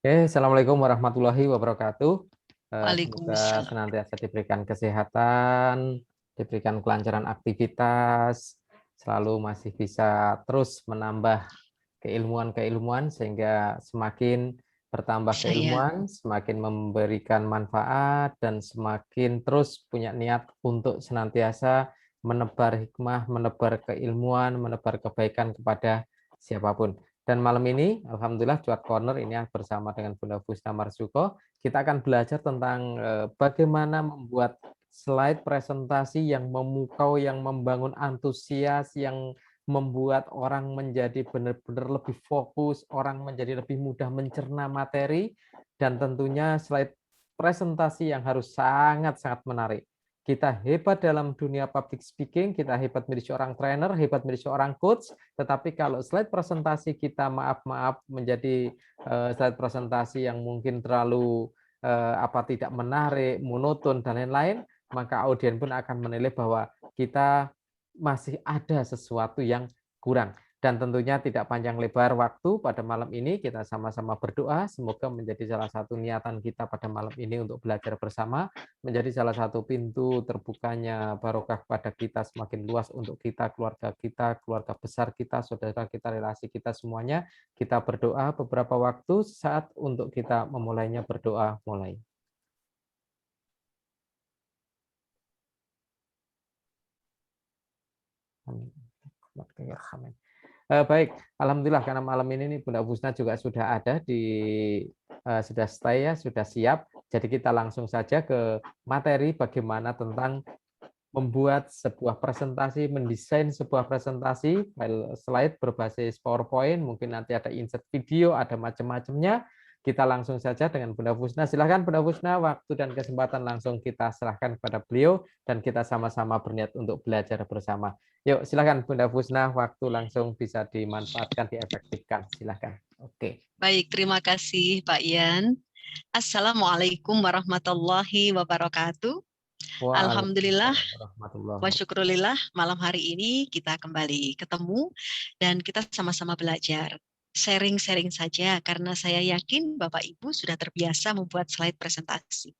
Assalamualaikum warahmatullahi wabarakatuh. Semoga Waalaikumsalam. senantiasa diberikan kesehatan, diberikan kelancaran aktivitas, selalu masih bisa terus menambah keilmuan-keilmuan sehingga semakin bertambah Saya keilmuan, semakin memberikan manfaat, dan semakin terus punya niat untuk senantiasa menebar hikmah, menebar keilmuan, menebar kebaikan kepada siapapun. Dan malam ini, Alhamdulillah, Cuat Corner ini bersama dengan Bunda Fusna Marzuko, kita akan belajar tentang bagaimana membuat slide presentasi yang memukau, yang membangun antusias, yang membuat orang menjadi benar-benar lebih fokus, orang menjadi lebih mudah mencerna materi, dan tentunya slide presentasi yang harus sangat-sangat menarik. Kita hebat dalam dunia public speaking, kita hebat menjadi seorang trainer, hebat menjadi seorang coach, tetapi kalau slide presentasi kita maaf-maaf menjadi slide presentasi yang mungkin terlalu tidak menarik, monoton, dan lain-lain, maka audiens pun akan menilai bahwa kita masih ada sesuatu yang kurang. Dan tentunya tidak panjang lebar waktu, pada malam ini kita sama-sama berdoa, semoga menjadi salah satu niatan kita pada malam ini untuk belajar bersama, menjadi salah satu pintu terbukanya barokah pada kita semakin luas untuk kita, keluarga besar kita, saudara kita, relasi kita semuanya. Kita berdoa beberapa waktu, saat untuk kita memulainya. Berdoa mulai. Amin. Baik, alhamdulillah karena malam ini nih Bunda Fusna juga sudah ada sudah stay ya, sudah siap. Jadi kita langsung saja ke materi bagaimana tentang membuat sebuah presentasi, mendesain sebuah presentasi, file slide berbasis PowerPoint, mungkin nanti ada insert video, ada macam-macamnya. Kita langsung saja dengan Bunda Fusna. Silakan Bunda Fusna, waktu dan kesempatan langsung kita serahkan kepada beliau dan kita sama-sama berniat untuk belajar bersama. Yuk, silakan Bunda Fusna, waktu langsung bisa dimanfaatkan, diefektifkan. Silakan. Oke. baik, terima kasih Pak Ian. Assalamualaikum warahmatullahi wabarakatuh. Alhamdulillah, Waalaikumsalam warahmatullahi wa wabarakatuh. syukurillah, malam hari ini kita kembali ketemu dan kita sama-sama belajar. Sharing-sharing saja karena saya yakin Bapak Ibu sudah terbiasa membuat slide presentasi.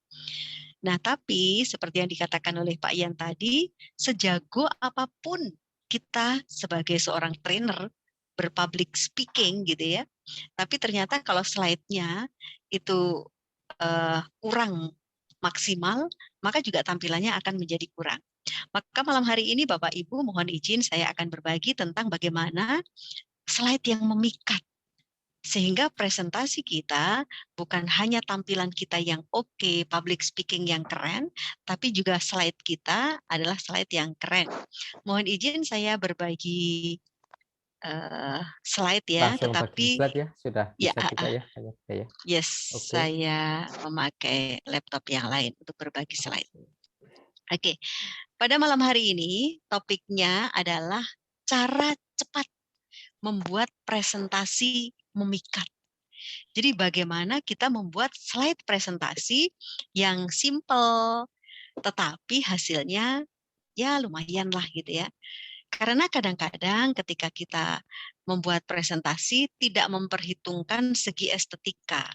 Nah, tapi seperti yang dikatakan oleh Pak Ian tadi, sejago apapun kita sebagai seorang trainer berpublic speaking gitu ya, tapi ternyata kalau slide-nya itu kurang maksimal, maka juga tampilannya akan menjadi kurang. Maka malam hari ini Bapak Ibu mohon izin saya akan berbagi tentang bagaimana slide yang memikat. Sehingga presentasi kita bukan hanya tampilan kita yang oke, public speaking yang keren, tapi juga slide kita adalah slide yang keren. Mohon izin saya berbagi slide ya, Langsung bagi tetapi slide ya, sudah ya, bisa kita ya. Ya. yes, Oke. saya memakai laptop yang lain untuk berbagi slide. Oke. Oke, pada malam hari ini topiknya adalah cara cepat membuat presentasi memikat. Jadi bagaimana kita membuat slide presentasi yang simple, tetapi hasilnya ya lumayan lah gitu ya. Karena kadang-kadang ketika kita membuat presentasi tidak memperhitungkan segi estetika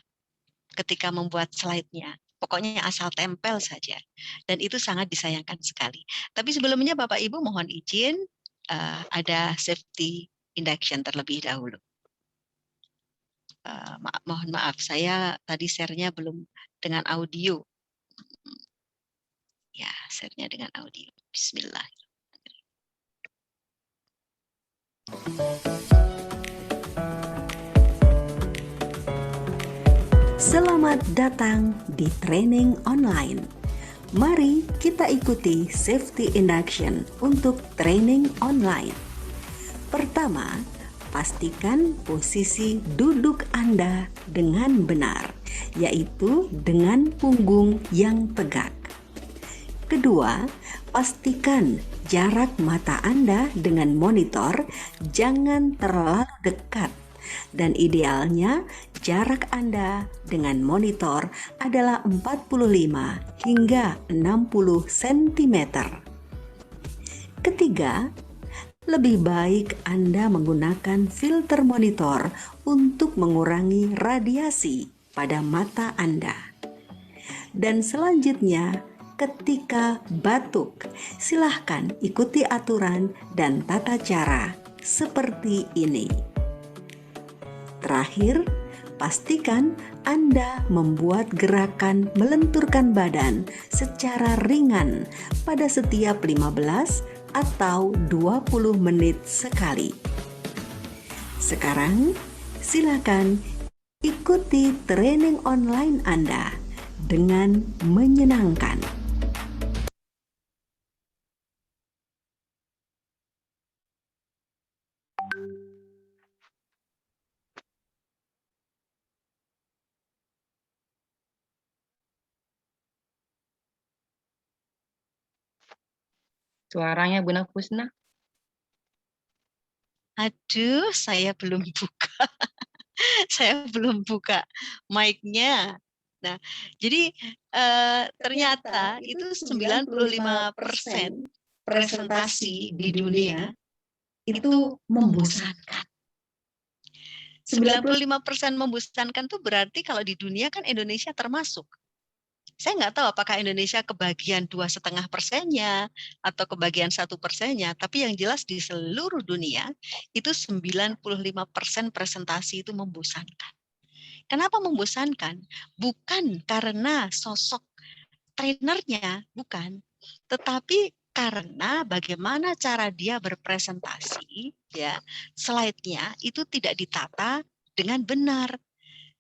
ketika membuat slide-nya. Pokoknya asal tempel saja. Dan itu sangat disayangkan sekali. Tapi sebelumnya Bapak Ibu mohon izin ada safety induction terlebih dahulu. Mohon maaf, saya tadi share-nya belum dengan audio. Ya, share-nya dengan audio. Bismillah. Selamat datang di training online. Mari kita ikuti safety induction untuk training online. Pertama, pastikan posisi duduk Anda dengan benar, yaitu dengan punggung yang tegak. Kedua, pastikan jarak mata Anda dengan monitor jangan terlalu dekat. Dan idealnya jarak Anda dengan monitor adalah 45 hingga 60 cm. Ketiga, lebih baik Anda menggunakan filter monitor untuk mengurangi radiasi pada mata Anda. Dan selanjutnya, ketika batuk, silahkan ikuti aturan dan tata cara seperti ini. Terakhir, pastikan Anda membuat gerakan melenturkan badan secara ringan pada setiap 15 atau 20 menit sekali. Sekarang, silakan ikuti training online Anda dengan menyenangkan. Suaranya Bu Nafusna. Aduh, saya belum buka. Saya belum buka mic-nya. Nah, jadi ternyata itu 95% presentasi di dunia itu membosankan. 95% membosankan itu berarti kalau di dunia kan Indonesia termasuk. Saya nggak tahu apakah Indonesia kebagian 2,5%-nya atau kebagian 1%-nya, tapi yang jelas di seluruh dunia itu 95% presentasi itu membosankan. Kenapa membosankan? Bukan karena sosok trainernya, bukan. Tetapi karena bagaimana cara dia berpresentasi, ya, slide-nya itu tidak ditata dengan benar.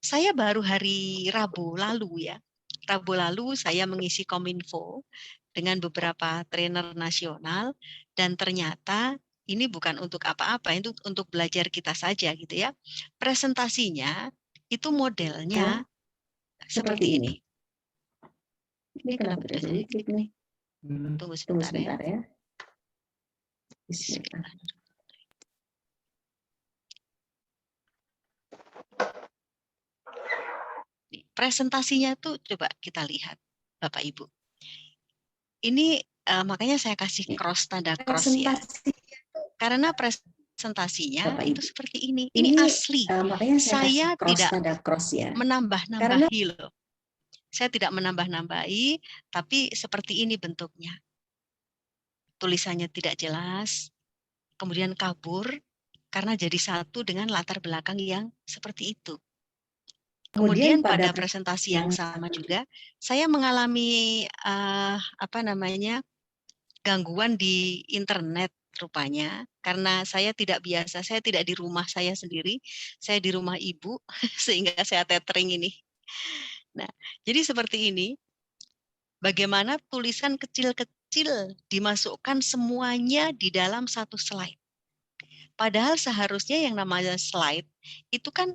Saya baru hari Rabu lalu ya. Rabu lalu saya mengisi Kominfo dengan beberapa trainer nasional dan ternyata ini bukan untuk apa-apa, itu untuk belajar kita saja gitu ya. Presentasinya itu modelnya seperti ini. Ini kenapa tidak jadi klik nih? Tunggu Tunggu sebentar sebentar ya. ya. Bismillah. Presentasinya tuh coba kita lihat Bapak Ibu. Ini makanya saya kasih cross tanda cross ya. Karena presentasinya Bapak itu Ibu. seperti ini. Ini asli. Makanya Saya kasih cross tidak tanda cross ya. menambah-nambahi loh. Saya tidak menambah-nambahi, tapi seperti ini bentuknya. Tulisannya tidak jelas, kemudian kabur, karena jadi satu dengan latar belakang yang seperti itu. Kemudian pada presentasi yang sama juga, saya mengalami gangguan di internet rupanya, karena saya tidak biasa, saya tidak di rumah saya sendiri, saya di rumah ibu, sehingga saya tethering ini. Nah, jadi seperti ini, bagaimana tulisan kecil-kecil dimasukkan semuanya di dalam satu slide. Padahal seharusnya yang namanya slide itu kan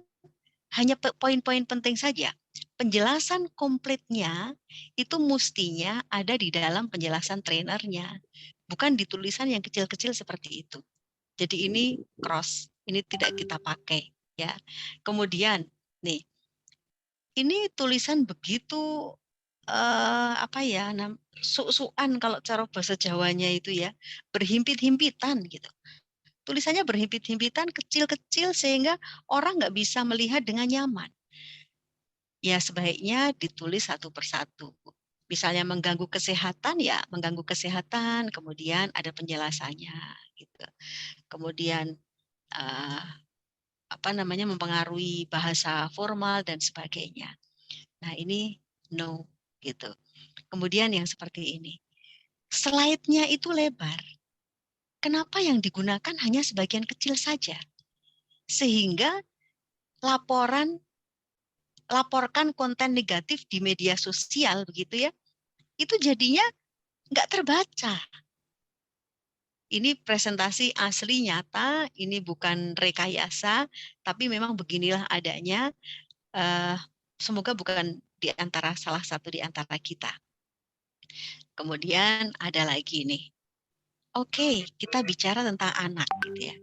hanya poin-poin penting saja. Penjelasan komplitnya itu mestinya ada di dalam penjelasan trainernya, bukan di tulisan yang kecil-kecil seperti itu. Jadi ini cross, ini tidak kita pakai ya. Kemudian nih, ini tulisan begitu su-suan kalau cara bahasa Jawanya itu ya, berhimpit-himpitan gitu. Tulisannya berhimpit-himpitan, kecil-kecil sehingga orang nggak bisa melihat dengan nyaman. Ya sebaiknya ditulis satu persatu. Misalnya mengganggu kesehatan, ya mengganggu kesehatan, kemudian ada penjelasannya. Gitu. Kemudian mempengaruhi bahasa formal dan sebagainya. Nah ini no gitu. Kemudian yang seperti ini, slide-nya itu lebar. Kenapa yang digunakan hanya sebagian kecil saja? Sehingga laporkan konten negatif di media sosial begitu ya, itu jadinya nggak terbaca. Ini presentasi asli nyata, ini bukan rekayasa, tapi memang beginilah adanya. Semoga bukan salah satu di antara kita. Kemudian ada lagi nih. Oke, kita bicara tentang anak gitu ya.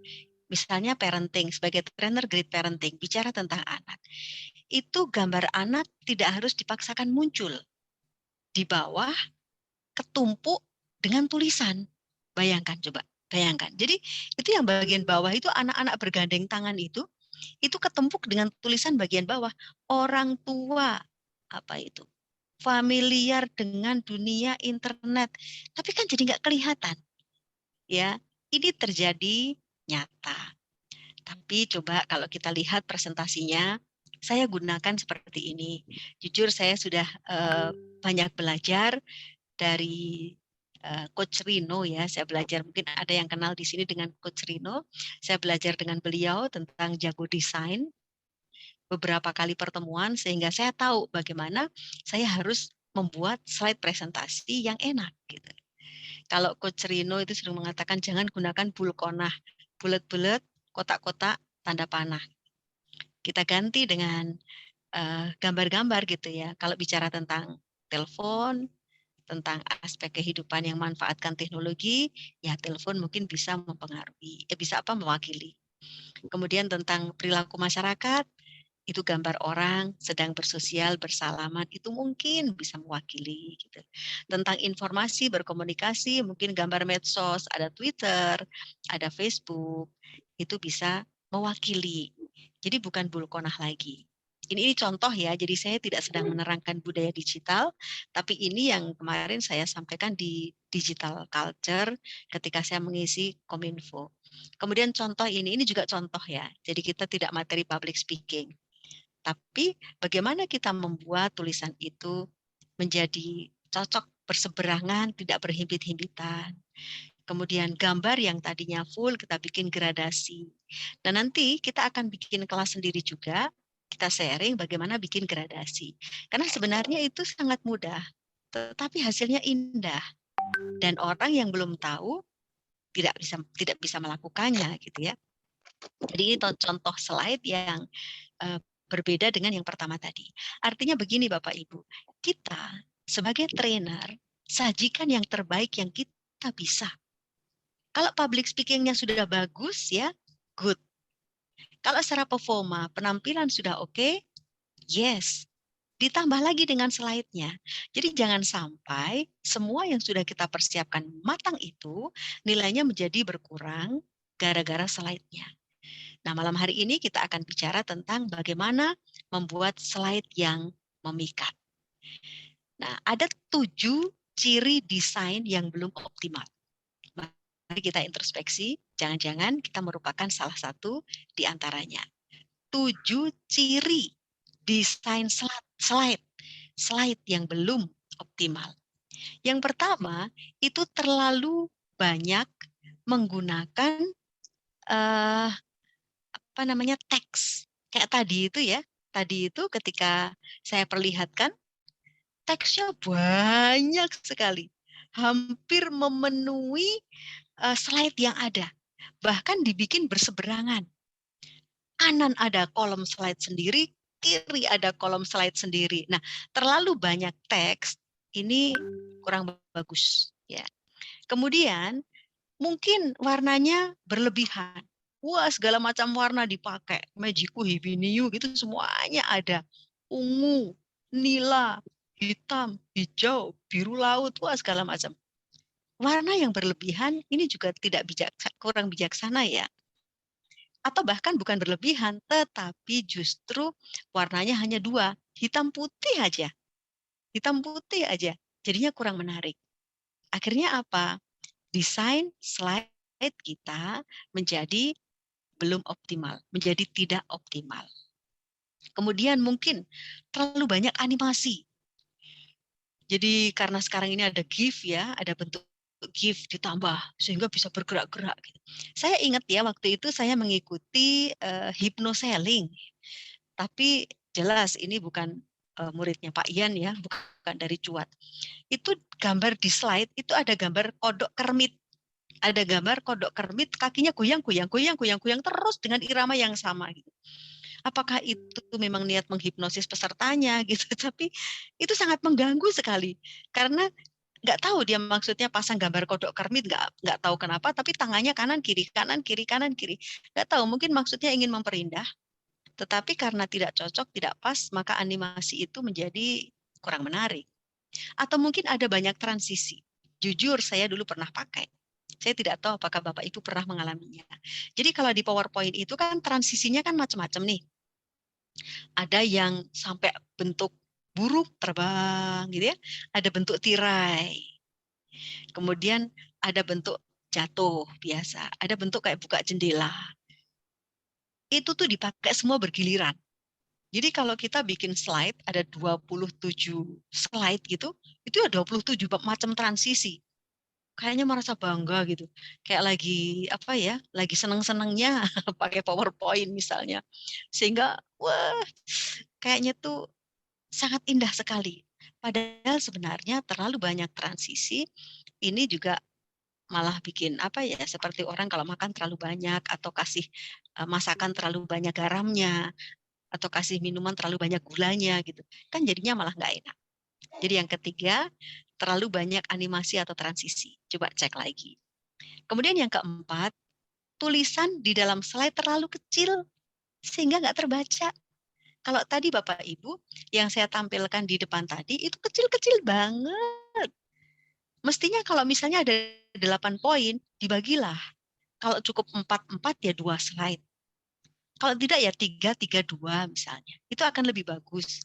Misalnya parenting, sebagai trainer grade parenting, bicara tentang anak. Itu gambar anak tidak harus dipaksakan muncul. Di bawah ketumpuk dengan tulisan. Bayangkan coba, bayangkan. Jadi itu yang bagian bawah itu anak-anak bergandeng tangan itu itu ketempuk dengan tulisan bagian bawah, orang tua, apa itu, familiar dengan dunia internet. Tapi kan jadi nggak kelihatan. Ya, ini terjadi nyata. Tapi coba kalau kita lihat presentasinya, saya gunakan seperti ini. Jujur saya sudah banyak belajar dari Coach Rino ya. Saya belajar, mungkin ada yang kenal di sini dengan Coach Rino. Saya belajar dengan beliau tentang jago desain beberapa kali pertemuan sehingga saya tahu bagaimana saya harus membuat slide presentasi yang enak gitu. Kalau Coach Rino itu sering mengatakan jangan gunakan bulkonah, bulat-bulat, kotak-kotak, tanda panah. Kita ganti dengan gambar-gambar gitu ya. Kalau bicara tentang telepon, tentang aspek kehidupan yang manfaatkan teknologi, ya telepon mungkin bisa mempengaruhi, bisa mewakili. Kemudian tentang perilaku masyarakat, itu gambar orang sedang bersosial, bersalaman, itu mungkin bisa mewakili. Gitu. Tentang informasi, berkomunikasi, mungkin gambar medsos, ada Twitter, ada Facebook, itu bisa mewakili. Jadi bukan bulkonah lagi. Ini contoh ya, jadi saya tidak sedang menerangkan budaya digital, tapi ini yang kemarin saya sampaikan di digital culture ketika saya mengisi Kominfo. Kemudian contoh ini juga contoh ya, jadi kita tidak materi public speaking. Tapi bagaimana kita membuat tulisan itu menjadi cocok berseberangan, tidak berhimpit-himpitan. Kemudian gambar yang tadinya full kita bikin gradasi. Dan nanti kita akan bikin kelas sendiri juga, kita sharing bagaimana bikin gradasi. Karena sebenarnya itu sangat mudah, tetapi hasilnya indah. Dan orang yang belum tahu tidak bisa melakukannya gitu ya. Jadi ini contoh slide yang berbeda dengan yang pertama tadi. Artinya begini Bapak Ibu, kita sebagai trainer sajikan yang terbaik yang kita bisa. Kalau public speaking-nya sudah bagus ya, good. Kalau secara performa, penampilan sudah oke, yes. Ditambah lagi dengan slide-nya. Jadi jangan sampai semua yang sudah kita persiapkan matang itu nilainya menjadi berkurang gara-gara slide-nya. Nah, malam hari ini kita akan bicara tentang bagaimana membuat slide yang memikat. Nah, ada 7 ciri desain yang belum optimal. Mari kita introspeksi, jangan-jangan kita merupakan salah satu di antaranya. 7 ciri desain slide yang belum optimal. Yang pertama, itu terlalu banyak menggunakan teks. Kayak tadi itu ya. Tadi itu ketika saya perlihatkan, teksnya banyak sekali. Hampir memenuhi slide yang ada. Bahkan dibikin berseberangan. Kanan ada kolom slide sendiri, kiri ada kolom slide sendiri. Nah, terlalu banyak teks, ini kurang bagus. Ya. Kemudian, mungkin warnanya berlebihan. Wah, segala macam warna dipakai. Magiku, Hibiniu, gitu semuanya ada. Ungu, nila, hitam, hijau, biru laut, wah segala macam. Warna yang berlebihan ini juga kurang bijaksana ya. Atau bahkan bukan berlebihan, tetapi justru warnanya hanya 2, hitam putih aja. Hitam putih aja, jadinya kurang menarik. Akhirnya apa? Desain slide kita menjadi belum optimal, menjadi tidak optimal. Kemudian mungkin terlalu banyak animasi. Jadi karena sekarang ini ada GIF ya, ada bentuk GIF ditambah sehingga bisa bergerak-gerak. Saya ingat ya waktu itu saya mengikuti hypnoselling, tapi jelas ini bukan muridnya Pak Ian ya, bukan dari Cuat. Itu gambar di slide itu ada gambar kodok kermit. Ada gambar kodok kermit, kakinya goyang-goyang terus dengan irama yang sama. Gitu. Apakah itu memang niat menghipnosis pesertanya gitu? Tapi itu sangat mengganggu sekali karena nggak tahu dia maksudnya pasang gambar kodok kermit, nggak tahu kenapa. Tapi tangannya kanan kiri, nggak tahu. Mungkin maksudnya ingin memperindah, tetapi karena tidak cocok, tidak pas, maka animasi itu menjadi kurang menarik. Atau mungkin ada banyak transisi. Jujur saya dulu pernah pakai. Saya tidak tahu apakah Bapak Ibu pernah mengalaminya. Jadi kalau di PowerPoint itu kan transisinya kan macam-macam nih. Ada yang sampai bentuk burung terbang gitu ya. Ada bentuk tirai. Kemudian ada bentuk jatuh biasa. Ada bentuk kayak buka jendela. Itu tuh dipakai semua bergiliran. Jadi kalau kita bikin slide ada 27 slide gitu, itu ya 27 macam transisi. Kayaknya merasa bangga gitu. Kayak lagi apa ya, lagi seneng-senengnya pakai PowerPoint misalnya. Sehingga wah, kayaknya tuh sangat indah sekali. Padahal sebenarnya terlalu banyak transisi ini juga malah bikin apa ya, seperti orang kalau makan terlalu banyak atau kasih masakan terlalu banyak garamnya atau kasih minuman terlalu banyak gulanya gitu. Kan jadinya malah nggak enak. Jadi yang ketiga, terlalu banyak animasi atau transisi. Coba cek lagi. Kemudian yang keempat, tulisan di dalam slide terlalu kecil sehingga nggak terbaca. Kalau tadi Bapak Ibu yang saya tampilkan di depan tadi itu kecil-kecil banget. Mestinya kalau misalnya ada 8 poin, dibagilah. Kalau cukup 4 ya 2 slide. Kalau tidak ya 3-3-2 misalnya. Itu akan lebih bagus.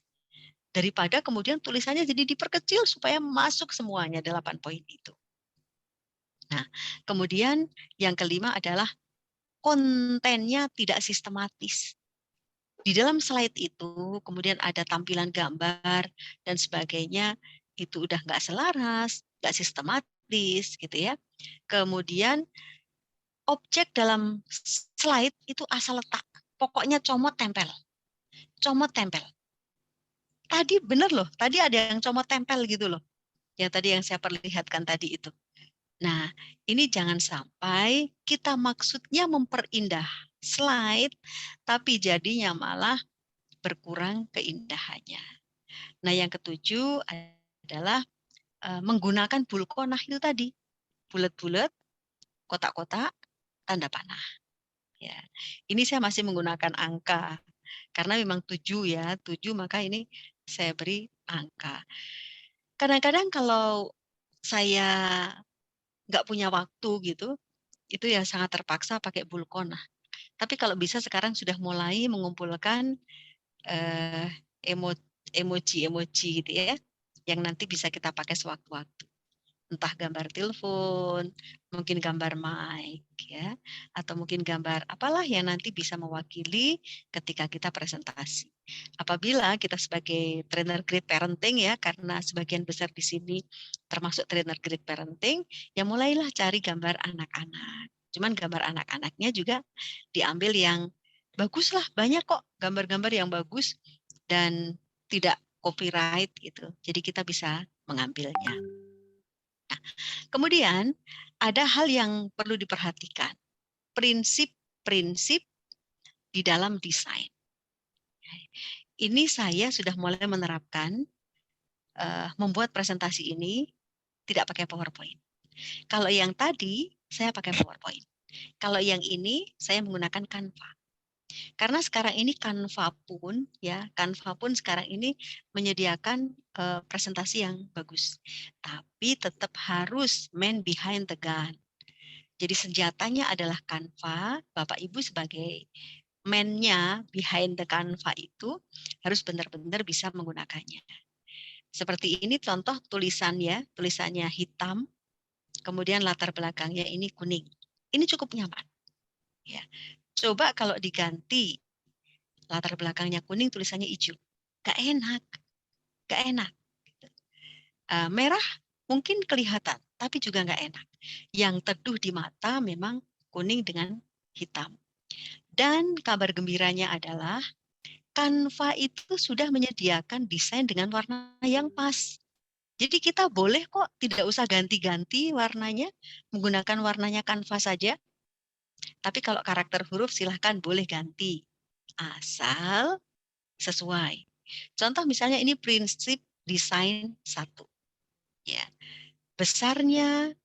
Daripada kemudian tulisannya jadi diperkecil supaya masuk semuanya 8 poin itu. Nah, kemudian yang kelima adalah kontennya tidak sistematis. Di dalam slide itu kemudian ada tampilan gambar dan sebagainya, itu udah nggak selaras, nggak sistematis gitu ya. Kemudian objek dalam slide itu asal letak. Pokoknya comot tempel. Comot tempel. Tadi benar loh, tadi ada yang comot tempel gitu loh. Yang tadi yang saya perlihatkan tadi itu. Nah, ini jangan sampai kita maksudnya memperindah slide, tapi jadinya malah berkurang keindahannya. Nah, yang ketujuh adalah menggunakan bulkonah itu tadi. Bulat-bulat, kotak-kotak, tanda panah. Ya, ini saya masih menggunakan angka karena memang 7 ya, 7 maka ini saya beri angka. Kadang-kadang kalau saya nggak punya waktu gitu, itu ya sangat terpaksa pakai bulkonah. Tapi kalau bisa sekarang sudah mulai mengumpulkan emoji-emoji gitu ya, yang nanti bisa kita pakai sewaktu-waktu. Entah gambar telepon, mungkin gambar mic ya, atau mungkin gambar apalah yang nanti bisa mewakili ketika kita presentasi. Apabila kita sebagai trainer great parenting ya, karena sebagian besar di sini termasuk trainer great parenting, ya mulailah cari gambar anak-anak. Cuman gambar anak-anaknya juga diambil yang bagus lah, banyak kok gambar-gambar yang bagus dan tidak copyright gitu. Jadi kita bisa mengambilnya. Nah, kemudian ada hal yang perlu diperhatikan. Prinsip-prinsip di dalam desain. Ini saya sudah mulai menerapkan membuat presentasi ini tidak pakai PowerPoint. Kalau yang tadi saya pakai PowerPoint. Kalau yang ini saya menggunakan Canva. Karena sekarang ini Canva pun sekarang ini menyediakan presentasi yang bagus. Tapi tetap harus man behind the gun. Jadi senjatanya adalah Canva. Bapak Ibu sebagai man-nya behind the Canva itu harus benar-benar bisa menggunakannya. Seperti ini contoh tulisannya hitam, kemudian latar belakangnya ini kuning. Ini cukup nyaman. Ya. Coba kalau diganti latar belakangnya kuning, tulisannya hijau. Gak enak. Merah mungkin kelihatan, tapi juga gak enak. Yang teduh di mata memang kuning dengan hitam. Dan kabar gembiranya adalah Canva itu sudah menyediakan desain dengan warna yang pas. Jadi kita boleh kok tidak usah ganti-ganti warnanya, menggunakan warnanya Canva saja. Tapi kalau karakter huruf silahkan boleh ganti, asal sesuai. Contoh misalnya ini prinsip desain 1. Ya. Besarnya,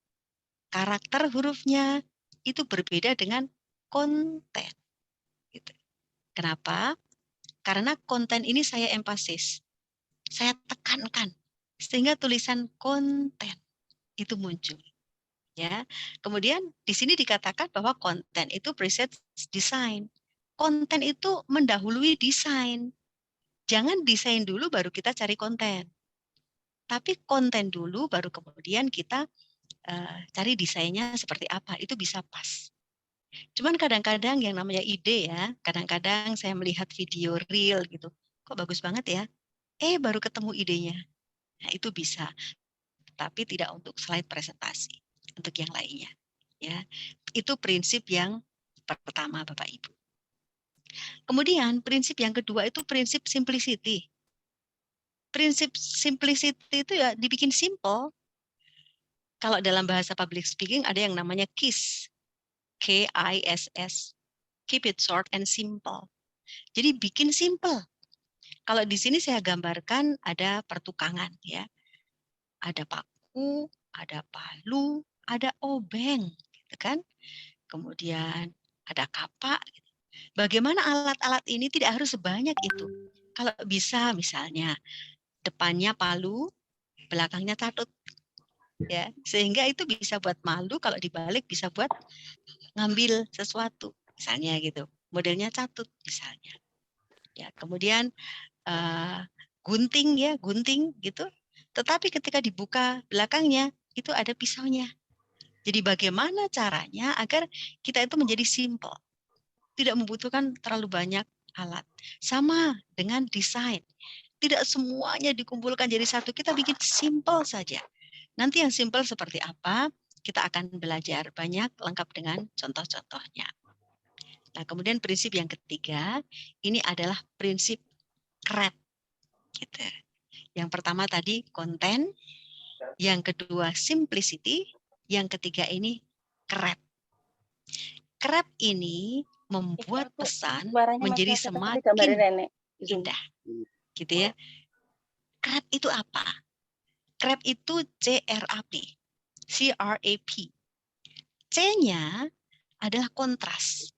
karakter hurufnya itu berbeda dengan konten. Gitu. Kenapa? Karena konten ini saya emphasis, saya tekankan, sehingga tulisan konten itu muncul. Ya. Kemudian di sini dikatakan bahwa konten itu precedes design. Konten itu mendahului desain. Jangan desain dulu baru kita cari konten. Tapi konten dulu baru kemudian kita cari desainnya seperti apa. Itu bisa pas. Cuman kadang-kadang yang namanya ide ya, kadang-kadang saya melihat video reel gitu. Kok bagus banget ya? Baru ketemu idenya. Nah, itu bisa. Tapi tidak untuk slide presentasi. Untuk yang lainnya. Ya, itu prinsip yang pertama Bapak Ibu. Kemudian prinsip yang kedua itu prinsip simplicity. Prinsip simplicity itu ya dibikin simple. Kalau dalam bahasa public speaking ada yang namanya KISS. KISS. Keep it short and simple. Jadi bikin simple. Kalau di sini saya gambarkan ada pertukangan ya. Ada paku, ada palu, ada obeng, gitu kan? Kemudian ada kapak. Bagaimana alat-alat ini tidak harus sebanyak itu. Kalau bisa misalnya depannya palu, belakangnya catut. Ya, sehingga itu bisa buat malu, kalau dibalik bisa buat ngambil sesuatu, misalnya gitu. Modelnya catut misalnya. Ya, kemudian gunting ya, gunting gitu. Tetapi ketika dibuka belakangnya itu ada pisaunya. Jadi bagaimana caranya agar kita itu menjadi simple. Tidak membutuhkan terlalu banyak alat. Sama dengan desain. Tidak semuanya dikumpulkan jadi satu. Kita bikin simple saja. Nanti yang simple seperti apa, kita akan belajar banyak lengkap dengan contoh-contohnya. Nah, kemudian prinsip yang ketiga, ini adalah prinsip CREP. Gitu. Yang pertama tadi konten, yang kedua simplicity, yang ketiga ini CREP. CREP ini membuat pesan menjadi semakin indah. Gitu ya. CREP itu apa? CREP itu CRAP. CRAP. C-nya adalah kontras.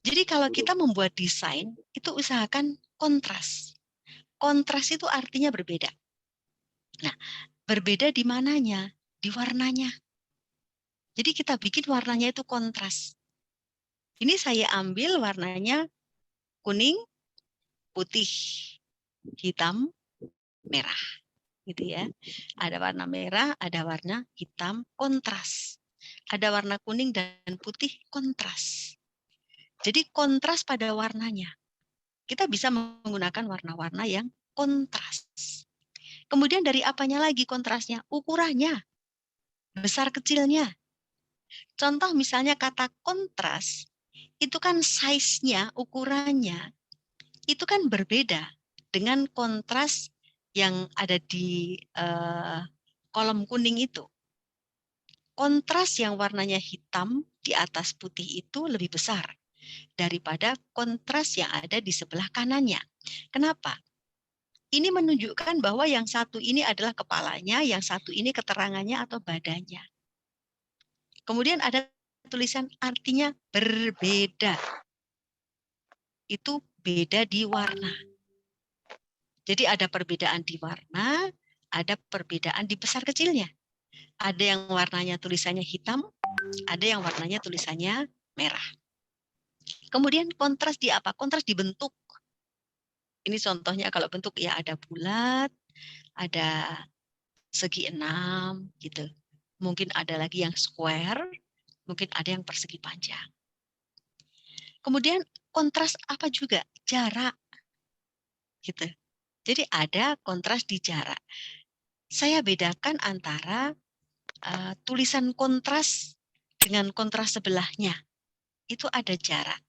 Jadi kalau kita membuat desain, itu usahakan kontras. Kontras itu artinya berbeda. Nah, berbeda di mananya? Di warnanya. Jadi kita bikin warnanya itu kontras. Ini saya ambil warnanya kuning, putih, hitam, merah. Gitu ya. Ada warna merah, ada warna hitam, kontras. Ada warna kuning dan putih, kontras. Jadi kontras pada warnanya. Kita bisa menggunakan warna-warna yang kontras. Kemudian dari apanya lagi kontrasnya? Ukurannya. Besar kecilnya. Contoh misalnya kata kontras, itu kan size-nya, ukurannya, itu kan berbeda dengan kontras yang ada di kolom kuning itu. Kontras yang warnanya hitam di atas putih itu lebih besar daripada kontras yang ada di sebelah kanannya. Kenapa? Ini menunjukkan bahwa yang satu ini adalah kepalanya, yang satu ini keterangannya atau badannya. Kemudian ada tulisan artinya berbeda. Itu beda di warna. Jadi ada perbedaan di warna, ada perbedaan di besar kecilnya. Ada yang warnanya tulisannya hitam, ada yang warnanya tulisannya merah. Kemudian kontras di apa? Kontras di bentuk. Ini contohnya kalau bentuk ya ada bulat, ada segi 6 gitu. Mungkin ada lagi yang square, mungkin ada yang persegi panjang. Kemudian kontras apa juga? Jarak. Gitu. Jadi ada kontras di jarak. Saya bedakan antara tulisan kontras dengan kontras sebelahnya. Itu ada jarak.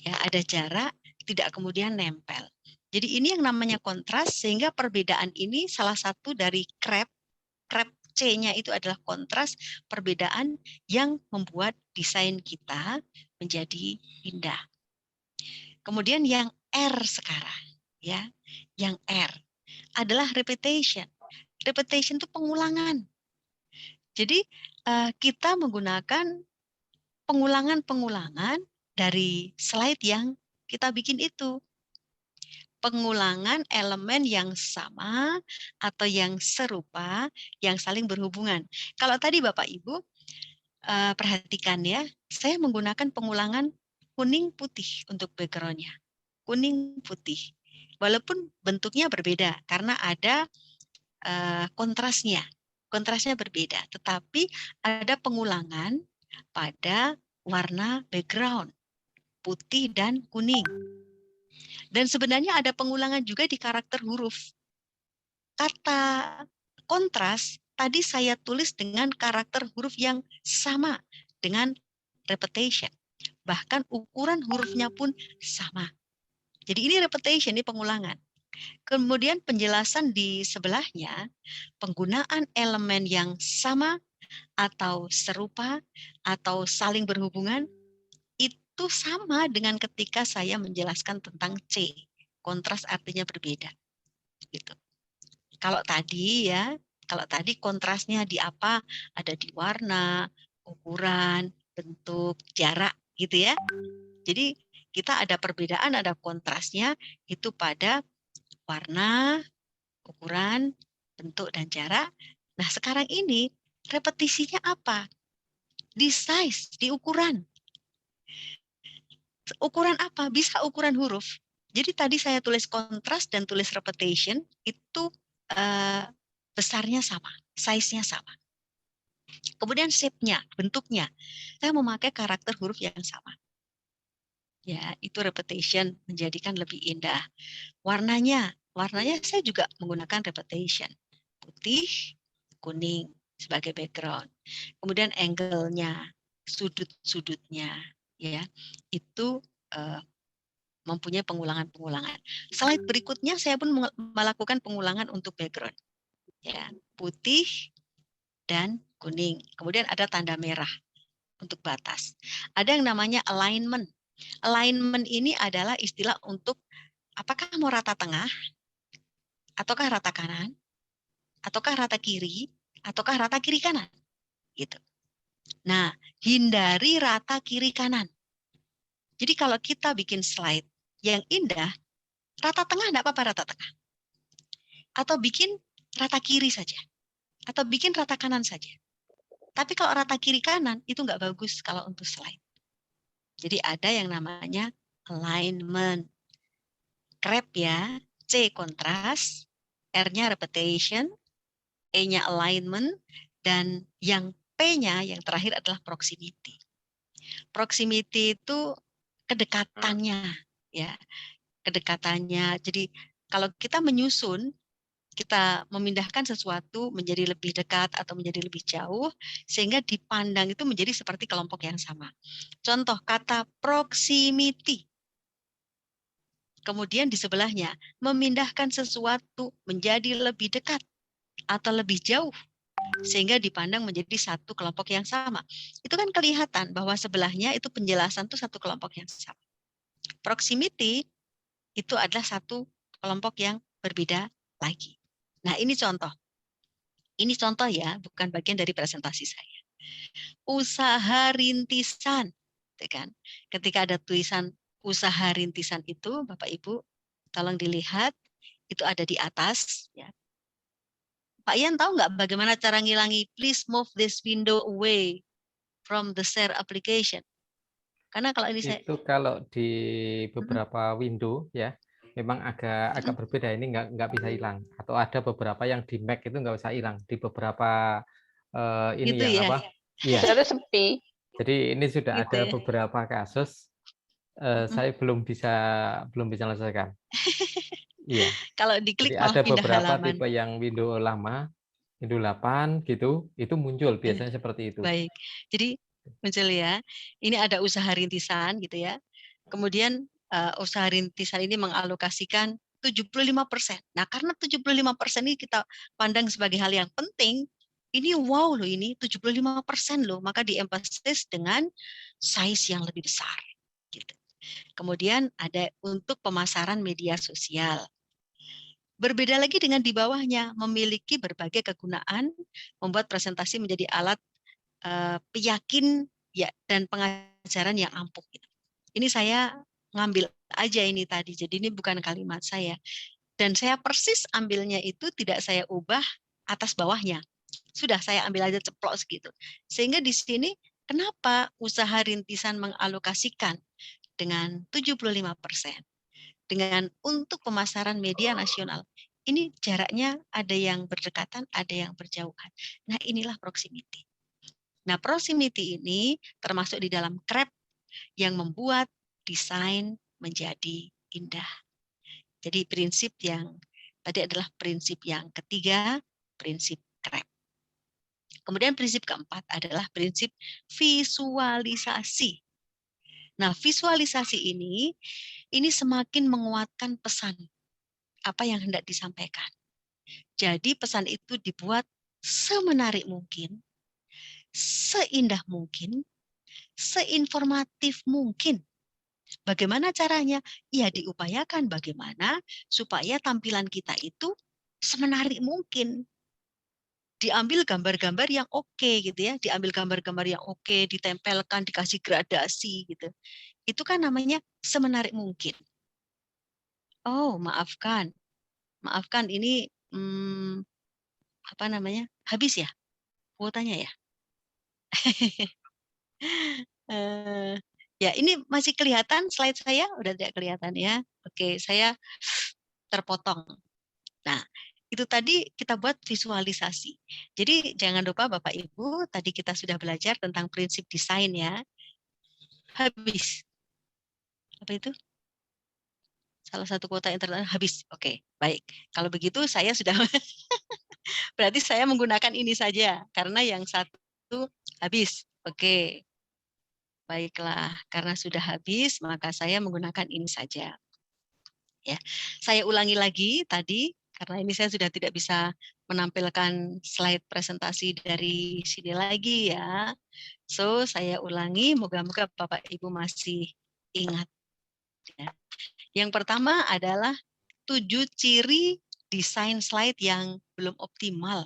Ya, ada jarak, tidak kemudian nempel. Jadi ini yang namanya kontras, sehingga perbedaan ini salah satu dari CREP. CREP C-nya itu adalah kontras, perbedaan yang membuat desain kita menjadi indah. Kemudian yang R sekarang, ya, yang R adalah repetition. Repetition itu pengulangan. Jadi kita menggunakan pengulangan-pengulangan dari slide yang kita bikin itu. pengulangan elemen yang sama atau yang serupa yang saling berhubungan. Kalau tadi Bapak Ibu perhatikan ya, saya menggunakan pengulangan kuning putih untuk background-nya. Kuning putih. Walaupun bentuknya berbeda karena ada kontrasnya. Kontrasnya berbeda, tetapi ada pengulangan pada warna background putih dan kuning. Dan sebenarnya ada pengulangan juga di karakter huruf. Kata kontras tadi saya tulis dengan karakter huruf yang sama dengan repetition. Bahkan ukuran hurufnya pun sama. Jadi ini repetition, ini pengulangan. Kemudian penjelasan di sebelahnya, penggunaan elemen yang sama atau serupa atau saling berhubungan itu sama dengan ketika saya menjelaskan tentang C. Kontras artinya berbeda. Gitu. Kalau tadi kontrasnya di apa? Ada di warna, ukuran, bentuk, jarak gitu ya. Jadi kita ada perbedaan, ada kontrasnya itu pada warna, ukuran, bentuk, dan jarak. Nah sekarang ini repetisinya apa? Di size, di ukuran. Ukuran apa? Bisa ukuran huruf. Jadi tadi saya tulis kontras dan tulis repetition, itu besarnya sama, size-nya sama. Kemudian shape-nya, bentuknya. Saya memakai karakter huruf yang sama. Ya, itu repetition menjadikan lebih indah. Warnanya saya juga menggunakan repetition. Putih, kuning sebagai background. Kemudian angle-nya, sudut-sudutnya, ya, itu mempunyai pengulangan-pengulangan. Slide berikutnya saya pun melakukan pengulangan untuk background. Ya, putih dan kuning. Kemudian ada tanda merah untuk batas. Ada yang namanya alignment. Alignment ini adalah istilah untuk apakah mau rata tengah, ataukah rata kanan, ataukah rata kiri, ataukah rata kiri kanan. Gitu. Nah, hindari rata kiri kanan. Jadi kalau kita bikin slide yang indah, rata tengah enggak apa-apa rata tengah. Atau bikin rata kiri saja. Atau bikin rata kanan saja. Tapi kalau rata kiri kanan, itu enggak bagus kalau untuk slide. Jadi ada yang namanya alignment. Crep ya, C kontras, R-nya repetition, E-nya alignment, dan yang P-nya yang terakhir adalah proximity. Proximity itu kedekatannya, ya, kedekatannya. Jadi kalau kita menyusun, kita memindahkan sesuatu menjadi lebih dekat atau menjadi lebih jauh, sehingga dipandang itu menjadi seperti kelompok yang sama. Contoh kata proximity. Kemudian di sebelahnya, memindahkan sesuatu menjadi lebih dekat atau lebih jauh, sehingga dipandang menjadi satu kelompok yang sama. Itu kan kelihatan bahwa sebelahnya itu penjelasan itu satu kelompok yang sama. Proximity itu adalah satu kelompok yang berbeda lagi. Nah ini contoh. Ini contoh ya, bukan bagian dari presentasi saya. Usaha rintisan. Kan? Ketika ada tulisan usaha rintisan itu, Bapak Ibu, tolong dilihat, itu ada di atas. Ya. Pak Ian tahu nggak bagaimana cara ngilangi please move this window away from the share application? Karena kalau ini itu kalau di beberapa window ya memang agak berbeda, ini nggak bisa hilang, atau ada beberapa yang di Mac itu nggak bisa hilang, di beberapa ini gitu yang ya? apa? Iya. Terus sepi. Jadi ini sudah Gitu ada ya? beberapa kasus saya belum bisa selesaikan. Iya. Kalau diklik Jadi malah ada pindah beberapa halaman. tipe yang window lama, window 8 gitu, itu muncul biasanya seperti itu. Baik. Jadi muncul ya. Ini ada usaha rintisan gitu ya. Kemudian usaha rintisan ini mengalokasikan 75%. Nah, karena 75% ini kita pandang sebagai hal yang penting, ini wow loh, ini 75% loh, maka diemphasize dengan size yang lebih besar. Gitu. Kemudian ada untuk pemasaran media sosial. Berbeda lagi dengan di bawahnya, memiliki berbagai kegunaan, membuat presentasi menjadi alat peyakin ya dan pengajaran yang ampuh. Ini saya ngambil aja ini tadi. Jadi ini bukan kalimat saya. Dan saya persis ambilnya itu tidak saya ubah atas bawahnya. Sudah saya ambil aja ceplos gitu. Sehingga di sini kenapa usaha rintisan mengalokasikan dengan 75% dengan untuk pemasaran media nasional. Ini jaraknya ada yang berdekatan, ada yang berjauhan. Nah, inilah proximity. Nah, proximity ini termasuk di dalam CREP yang membuat desain menjadi indah. Jadi prinsip yang tadi adalah prinsip yang ketiga, prinsip CREP. Kemudian prinsip keempat adalah prinsip visualisasi. Nah, visualisasi ini semakin menguatkan pesan apa yang hendak disampaikan. Jadi pesan itu dibuat semenarik mungkin, seindah mungkin, seinformatif mungkin. Bagaimana caranya? Ya diupayakan bagaimana supaya tampilan kita itu semenarik mungkin. Diambil gambar-gambar yang oke gitu ya, diambil gambar-gambar yang oke, ditempelkan, dikasih gradasi gitu. Itu kan namanya semenarik mungkin. Oh, maafkan ini apa namanya? Habis ya kuotanya ya? Ya, ini masih kelihatan slide saya? Udah tidak kelihatan ya? Oke, saya terpotong. Nah, itu tadi kita buat visualisasi. Jadi jangan lupa Bapak Ibu, tadi kita sudah belajar tentang prinsip desain ya. Habis. Apa itu? Salah satu kuota internet habis. Oke, baik. Kalau begitu saya sudah berarti saya menggunakan ini saja karena yang satu habis. Oke. Baiklah, karena sudah habis maka saya menggunakan ini saja. Ya. Saya ulangi lagi tadi karena ini saya sudah tidak bisa menampilkan slide presentasi dari sini lagi ya. So, saya ulangi, moga-moga Bapak Ibu masih ingat. Ya. Yang pertama adalah 7 ciri desain slide yang belum optimal.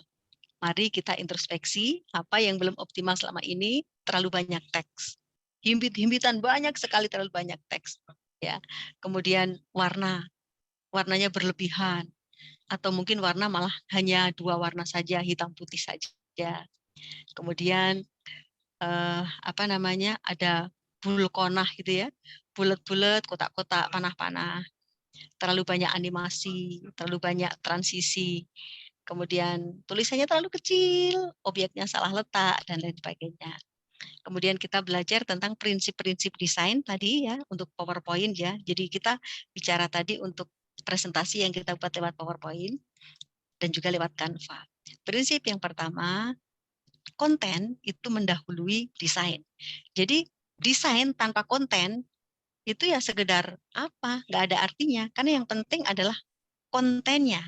Mari kita introspeksi apa yang belum optimal selama ini. Terlalu banyak teks. Himbit-himbitan banyak sekali, terlalu banyak teks. Ya. Kemudian warnanya berlebihan. Atau mungkin warna malah hanya 2 warna saja, hitam putih saja. Kemudian apa namanya, ada bulkonah gitu ya, bulat-bulat, kotak-kotak, panah-panah, terlalu banyak animasi, terlalu banyak transisi, kemudian tulisannya terlalu kecil, objeknya salah letak, dan lain sebagainya. Kemudian kita belajar tentang prinsip-prinsip desain tadi ya, untuk PowerPoint ya, jadi kita bicara tadi untuk presentasi yang kita buat lewat PowerPoint, dan juga lewat Canva. Prinsip yang pertama, konten itu mendahului desain. Jadi desain tanpa konten itu ya sekedar apa, nggak ada artinya. Karena yang penting adalah kontennya.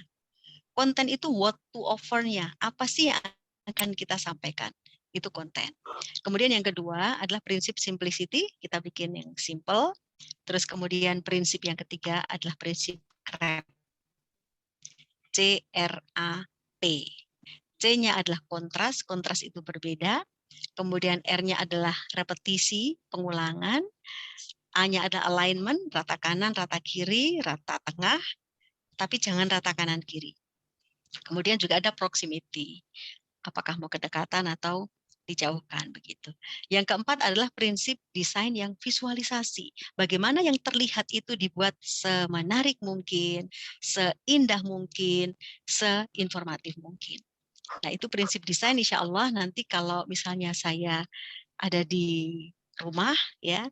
Konten itu what to offer-nya. Apa sih yang akan kita sampaikan? Itu konten. Kemudian yang kedua adalah prinsip simplicity. Kita bikin yang simple. Terus kemudian prinsip yang ketiga adalah prinsip CRAP. C-R-A-P. C-nya adalah kontras itu berbeda. Kemudian R-nya adalah repetisi, pengulangan. A-nya adalah alignment, rata kanan, rata kiri, rata tengah, tapi jangan rata kanan kiri. Kemudian juga ada proximity, apakah mau kedekatan atau dijauhkan begitu. Yang keempat adalah prinsip desain yang visualisasi. Bagaimana yang terlihat itu dibuat semenarik mungkin, seindah mungkin, seinformatif mungkin. Nah, itu prinsip desain, insya Allah nanti kalau misalnya saya ada di rumah ya,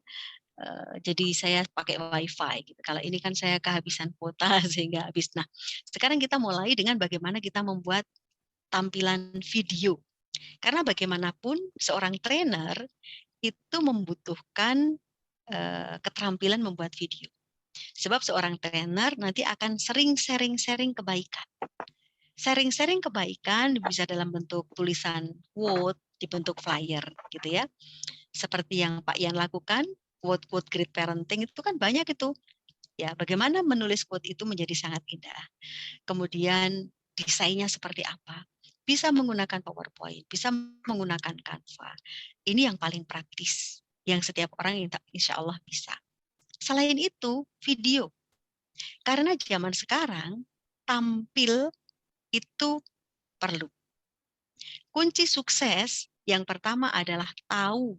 jadi saya pakai wifi gitu. Kalau ini kan saya kehabisan kuota sehingga habis. Nah, sekarang kita mulai dengan bagaimana kita membuat tampilan video. Karena bagaimanapun seorang trainer itu membutuhkan keterampilan membuat video. Sebab seorang trainer nanti akan sering sharing kebaikan. Sharing kebaikan bisa dalam bentuk tulisan quote, di bentuk flyer gitu ya. Seperti yang Pak Ian lakukan, quote-quote great parenting itu kan banyak itu. Ya, bagaimana menulis quote itu menjadi sangat indah. Kemudian desainnya seperti apa? Bisa menggunakan PowerPoint, bisa menggunakan Canva. Ini yang paling praktis, yang setiap orang insya Allah bisa. Selain itu, video. Karena zaman sekarang tampil itu perlu. Kunci sukses yang pertama adalah tahu.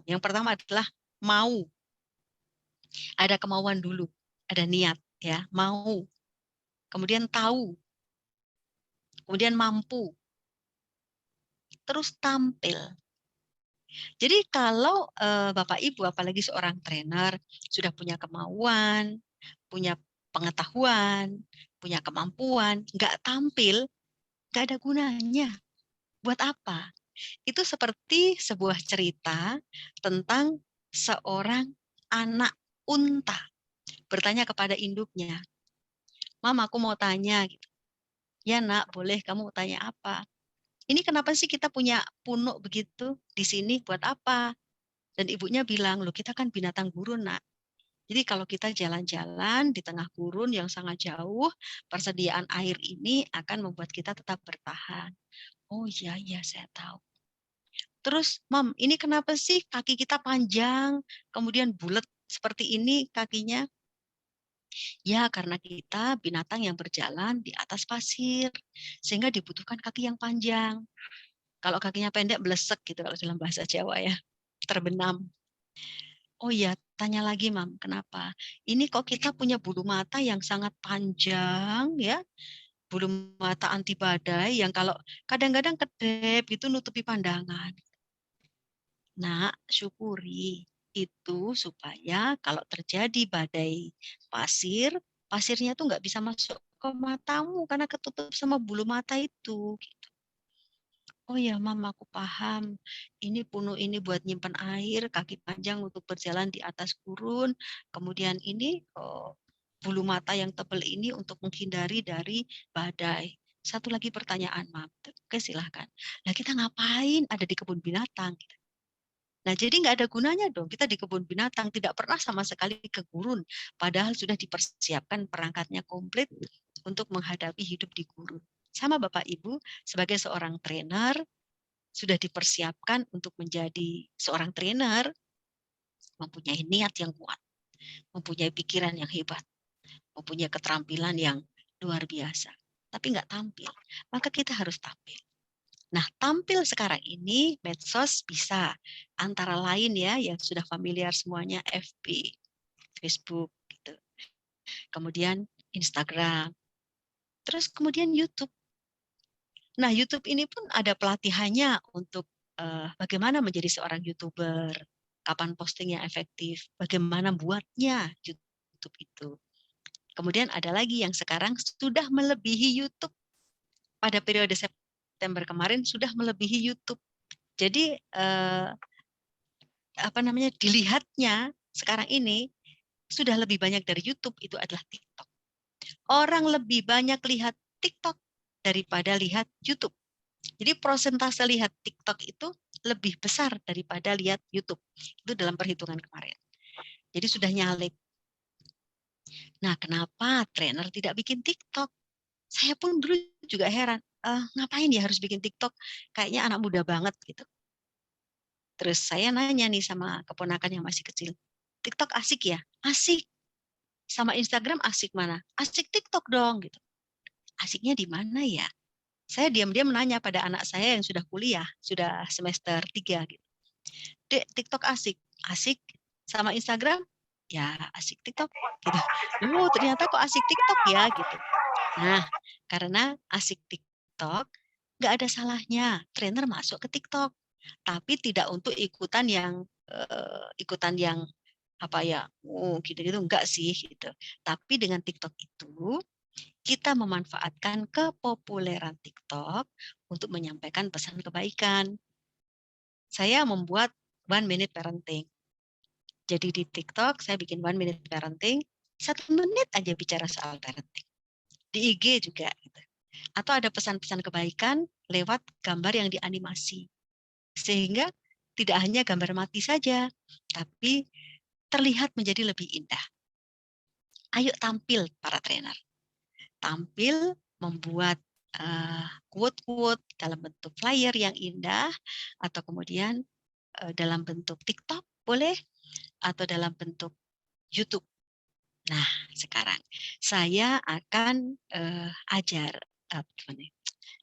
Yang pertama adalah mau. Ada kemauan dulu, ada niat ya, mau. Kemudian tahu. Kemudian mampu. Terus tampil. Jadi kalau Bapak Ibu apalagi seorang trainer sudah punya kemauan, punya pengetahuan, punya kemampuan, nggak tampil, nggak ada gunanya. Buat apa? Itu seperti sebuah cerita tentang seorang anak unta bertanya kepada induknya, "Mam, aku mau tanya." Gitu. "Ya nak, boleh, kamu mau tanya apa?" "Ini kenapa sih kita punya punuk begitu di sini, buat apa?" Dan ibunya bilang, "Loh, kita kan binatang gurun, nak. Jadi kalau kita jalan-jalan di tengah gurun yang sangat jauh, persediaan air ini akan membuat kita tetap bertahan." "Oh iya, iya saya tahu." "Terus, Mam, ini kenapa sih kaki kita panjang, kemudian bulat seperti ini kakinya?" "Ya, karena kita binatang yang berjalan di atas pasir, sehingga dibutuhkan kaki yang panjang. Kalau kakinya pendek, blesek gitu kalau dalam bahasa Jawa ya, terbenam." "Oh iya, tanya lagi, Mam, kenapa?" "Ini kok kita punya bulu mata yang sangat panjang ya, bulu mata anti badai yang kalau kadang-kadang kedip gitu nutupi pandangan." "Nak, syukuri itu supaya kalau terjadi badai pasir, pasirnya tuh nggak bisa masuk ke matamu karena ketutup sama bulu mata itu." "Oh ya, Mam, aku paham. Ini punuk ini buat nyimpan air, kaki panjang untuk berjalan di atas gurun. Kemudian ini bulu mata yang tebal ini untuk menghindari dari badai. Satu lagi pertanyaan, Mam." "Oke, silahkan." "Nah, kita ngapain ada di kebun binatang?" Nah, jadi nggak ada gunanya dong kita di kebun binatang, tidak pernah sama sekali ke gurun, padahal sudah dipersiapkan perangkatnya komplit untuk menghadapi hidup di gurun. Sama Bapak Ibu, sebagai seorang trainer, sudah dipersiapkan untuk menjadi seorang trainer, mempunyai niat yang kuat, mempunyai pikiran yang hebat, mempunyai keterampilan yang luar biasa. Tapi nggak tampil, maka kita harus tampil. Nah, tampil sekarang ini medsos bisa antara lain ya yang sudah familiar semuanya FB, Facebook gitu. Kemudian Instagram. Terus kemudian YouTube. Nah, YouTube ini pun ada pelatihannya untuk bagaimana menjadi seorang YouTuber, kapan postingnya efektif, bagaimana buatnya YouTube itu. Kemudian ada lagi yang sekarang sudah melebihi YouTube. Pada periode September kemarin sudah melebihi YouTube. Jadi dilihatnya sekarang ini sudah lebih banyak dari YouTube itu adalah TikTok. Orang lebih banyak lihat TikTok daripada lihat YouTube. Jadi persentase lihat TikTok itu lebih besar daripada lihat YouTube. Itu dalam perhitungan kemarin. Jadi sudah nyalip. Nah, kenapa trainer tidak bikin TikTok? Saya pun dulu juga heran. Ngapain ya harus bikin TikTok? Kayaknya anak muda banget gitu. Terus saya nanya nih sama keponakan yang masih kecil, "TikTok asik ya?" "Asik." "Sama Instagram asik mana?" "Asik TikTok dong." Gitu. Asiknya di mana ya? Saya diam-diam menanya pada anak saya yang sudah kuliah, sudah semester 3 gitu. "Dek, TikTok asik." "Asik." "Sama Instagram?" "Ya, asik TikTok." Gitu. "Oh, ternyata kok asik TikTok ya?" Gitu. Nah, karena asik TikTok, nggak ada salahnya trainer masuk ke TikTok. Tapi tidak untuk ikutan yang gitu-gitu enggak sih gitu. Tapi dengan TikTok itu kita memanfaatkan kepopuleran TikTok untuk menyampaikan pesan kebaikan. Saya membuat 1 minute parenting. Jadi di TikTok saya bikin 1 minute parenting, 1 menit aja bicara soal parenting. Di IG juga gitu. Atau ada pesan-pesan kebaikan lewat gambar yang dianimasi. Sehingga tidak hanya gambar mati saja, tapi terlihat menjadi lebih indah. Ayo tampil para trainer. Tampil membuat quote-quote dalam bentuk flyer yang indah, atau kemudian dalam bentuk TikTok boleh, atau dalam bentuk YouTube. Nah, sekarang saya akan ajar, gimana ya,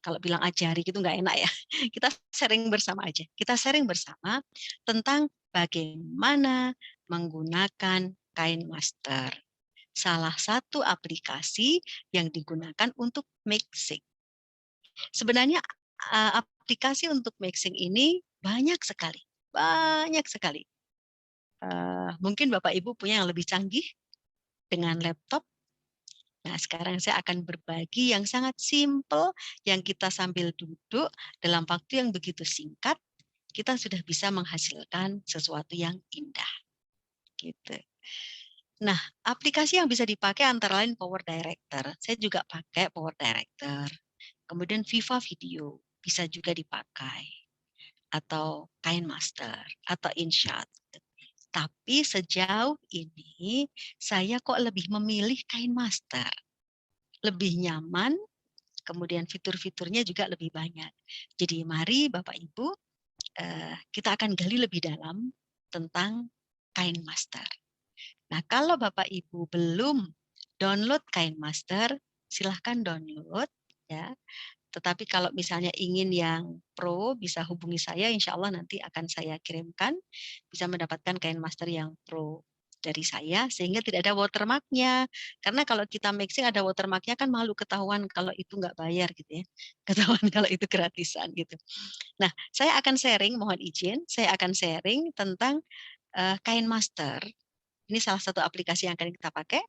kalau bilang ajari gitu nggak enak ya. Kita sharing bersama aja. Kita sharing bersama tentang bagaimana menggunakan KineMaster. Salah satu aplikasi yang digunakan untuk mixing. Sebenarnya aplikasi untuk mixing ini banyak sekali. Banyak sekali. Mungkin Bapak Ibu punya yang lebih canggih dengan laptop. Nah, sekarang saya akan berbagi yang sangat simple, yang kita sambil duduk dalam waktu yang begitu singkat, kita sudah bisa menghasilkan sesuatu yang indah. Gitu. Nah, aplikasi yang bisa dipakai antara lain Power Director. Saya juga pakai Power Director. Kemudian Viva Video bisa juga dipakai. Atau KineMaster, atau InShot. Tapi sejauh ini saya kok lebih memilih KineMaster. Lebih nyaman, kemudian fitur-fiturnya juga lebih banyak. Jadi mari Bapak Ibu, kita akan gali lebih dalam tentang KineMaster. Nah, kalau Bapak Ibu belum download KineMaster, silahkan download ya. Tetapi kalau misalnya ingin yang pro, bisa hubungi saya, insya Allah nanti akan saya kirimkan, bisa mendapatkan KineMaster yang pro dari saya, sehingga tidak ada watermark-nya. Karena kalau kita mixing ada watermark-nya kan malu ketahuan kalau itu nggak bayar gitu ya. Ketahuan kalau itu gratisan gitu. Nah, saya akan sharing, mohon izin, saya akan sharing tentang KineMaster. Ini salah satu aplikasi yang akan kita pakai.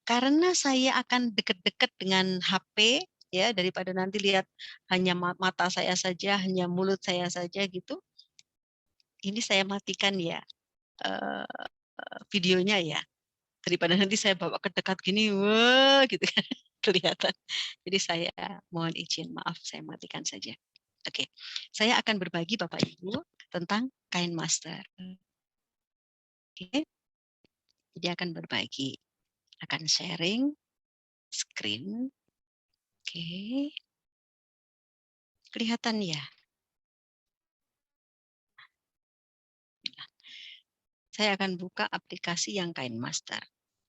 Karena saya akan dekat-dekat dengan HP, ya, daripada nanti lihat hanya mata saya saja, hanya mulut saya saja gitu. Ini saya matikan ya videonya ya, daripada nanti saya bawa ke dekat gini, wah gitu kan kelihatan. Jadi saya mohon izin, maaf saya matikan saja. Oke, saya akan berbagi Bapak Ibu tentang KineMaster. Oke, jadi akan berbagi, akan sharing screen. Oke, kelihatan ya. Saya akan buka aplikasi yang KineMaster.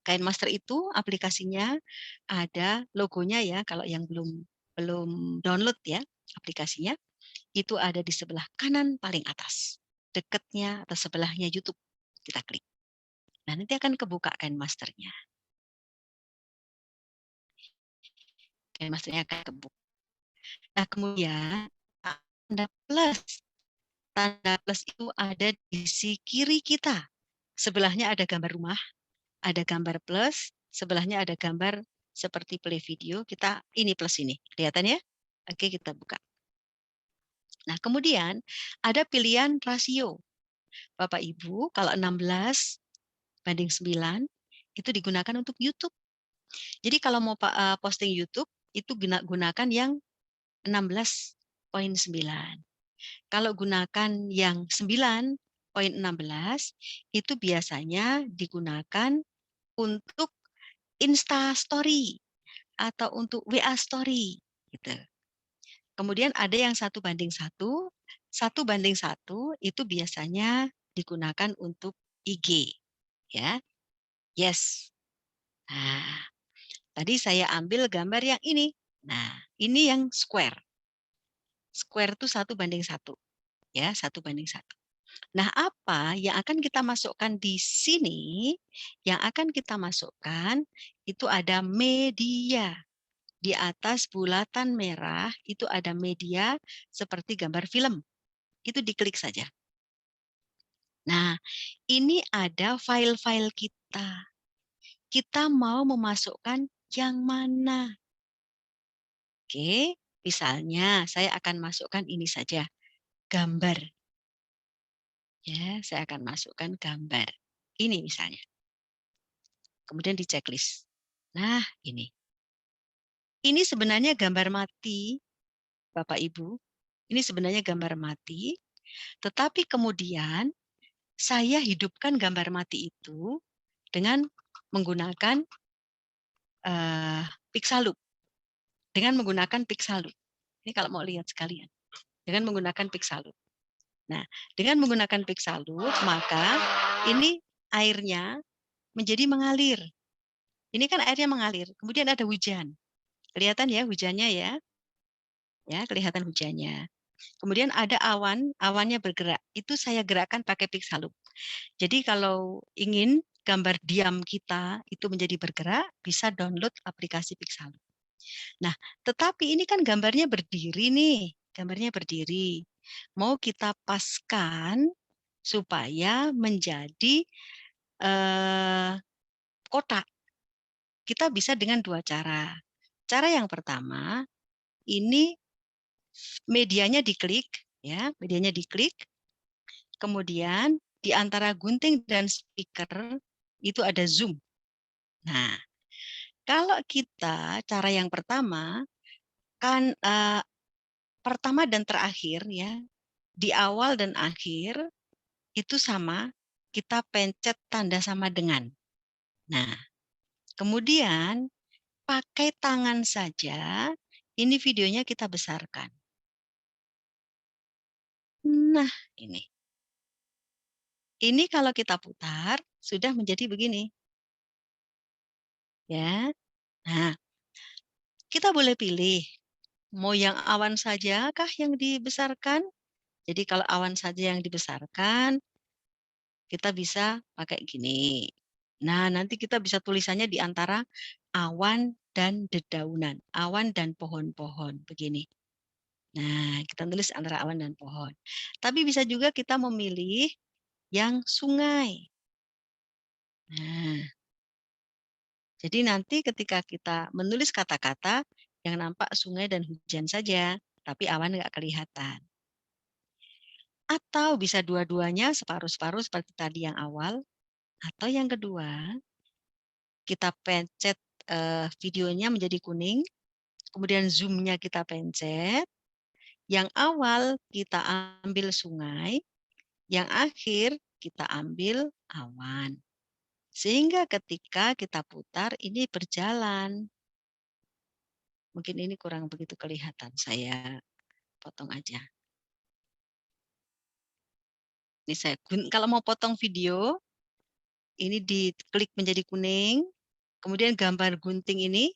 KineMaster itu aplikasinya ada logonya ya, kalau yang belum download ya aplikasinya, itu ada di sebelah kanan paling atas. Dekatnya atau sebelahnya YouTube. Kita klik. Nah, nanti akan kebuka KineMaster-nya. KineMaster-nya akan kebuka. Nah, kemudian tanda plus. Tanda plus itu ada di sisi kiri kita. Sebelahnya ada gambar rumah, ada gambar plus, sebelahnya ada gambar seperti play video. Kita ini plus ini, kelihatan ya? Oke, kita buka. Nah, kemudian ada pilihan rasio. Bapak Ibu, kalau 16:9 itu digunakan untuk YouTube. Jadi kalau mau posting YouTube itu gunakan yang 16:9. Kalau gunakan yang 9:16 itu biasanya digunakan untuk Insta Story atau untuk WA Story gitu. Kemudian ada yang 1:1, 1:1 itu biasanya digunakan untuk IG ya. Yes. Nah, tadi saya ambil gambar yang ini. Nah, ini yang square. Square itu 1:1 ya, 1:1. Nah, apa yang akan kita masukkan di sini? Yang akan kita masukkan itu ada media. Di atas bulatan merah itu ada media seperti gambar film. Itu diklik saja. Nah, ini ada file-file kita. Kita mau memasukkan yang mana? Oke, misalnya saya akan masukkan ini saja, gambar. Ya, saya akan masukkan gambar. Ini misalnya. Kemudian di checklist. Nah, ini. Ini sebenarnya gambar mati, Bapak Ibu. Ini sebenarnya gambar mati, tetapi kemudian saya hidupkan gambar mati itu dengan menggunakan Pixaloop. Dengan menggunakan Pixaloop. Ini kalau mau lihat sekalian. Dengan menggunakan Pixaloop. Nah, dengan menggunakan Pixaloop, maka ini airnya menjadi mengalir. Ini kan airnya mengalir. Kemudian ada hujan. Kelihatan ya hujannya ya. Ya, kelihatan hujannya. Kemudian ada awan, awannya bergerak. Itu saya gerakkan pakai Pixaloop. Jadi kalau ingin gambar diam kita itu menjadi bergerak, bisa download aplikasi Pixaloop. Nah, tetapi ini kan gambarnya berdiri nih. Gambarnya berdiri. Mau kita paskan supaya menjadi kotak. Kita bisa dengan dua cara. Cara yang pertama, ini medianya diklik, ya, medianya diklik. Kemudian di antara gunting dan speaker itu ada zoom. Nah, kalau kita cara yang pertama kan pertama dan terakhir ya, di awal dan akhir itu sama, kita pencet tanda sama dengan. Nah, kemudian pakai tangan saja, ini videonya kita besarkan. Nah, ini. Ini kalau kita putar, sudah menjadi begini. Ya. Nah, kita boleh pilih, mau yang awan saja kah yang dibesarkan? Jadi kalau awan saja yang dibesarkan, kita bisa pakai gini. Nah, nanti kita bisa tulisannya di antara awan dan dedaunan, awan dan pohon-pohon, begini. Nah, kita tulis antara awan dan pohon. Tapi bisa juga kita memilih yang sungai. Nah, jadi nanti ketika kita menulis kata-kata, yang nampak sungai dan hujan saja, tapi awan nggak kelihatan. Atau bisa dua-duanya separuh-separuh seperti tadi yang awal. Atau yang kedua, kita pencet videonya menjadi kuning, kemudian zoom-nya kita pencet, yang awal kita ambil sungai, yang akhir kita ambil awan. Sehingga ketika kita putar, ini berjalan. Mungkin ini kurang begitu kelihatan, saya potong aja. Ini saya, kalau mau potong video, ini diklik menjadi kuning, kemudian gambar gunting ini,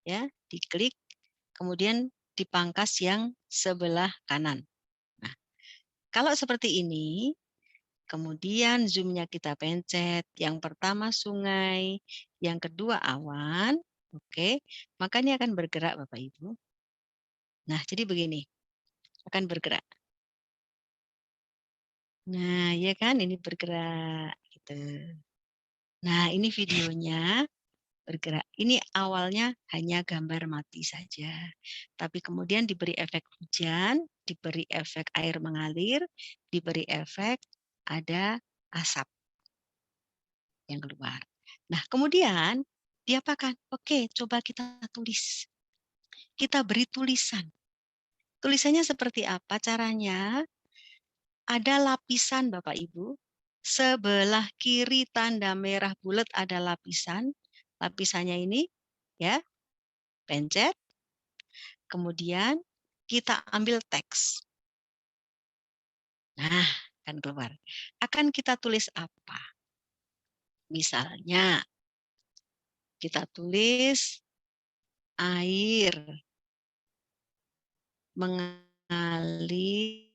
ya, diklik, kemudian dipangkas yang sebelah kanan. Nah, kalau seperti ini, kemudian zoom-nya kita pencet, yang pertama sungai, yang kedua awan, oke, maka ini akan bergerak Bapak Ibu. Nah, jadi begini, akan bergerak. Nah, ya kan, ini bergerak. Gitu. Nah, ini videonya bergerak. Ini awalnya hanya gambar mati saja. Tapi kemudian diberi efek hujan, diberi efek air mengalir, diberi efek ada asap yang keluar. Nah, kemudian diapakan? Oke, coba kita tulis. Kita beri tulisan. Tulisannya seperti apa caranya? Ada lapisan Bapak Ibu. Sebelah kiri tanda merah bulat ada lapisan. Lapisannya ini ya, pencet. Kemudian kita ambil teks. Nah, akan keluar. Akan kita tulis apa? Misalnya kita tulis air mengalir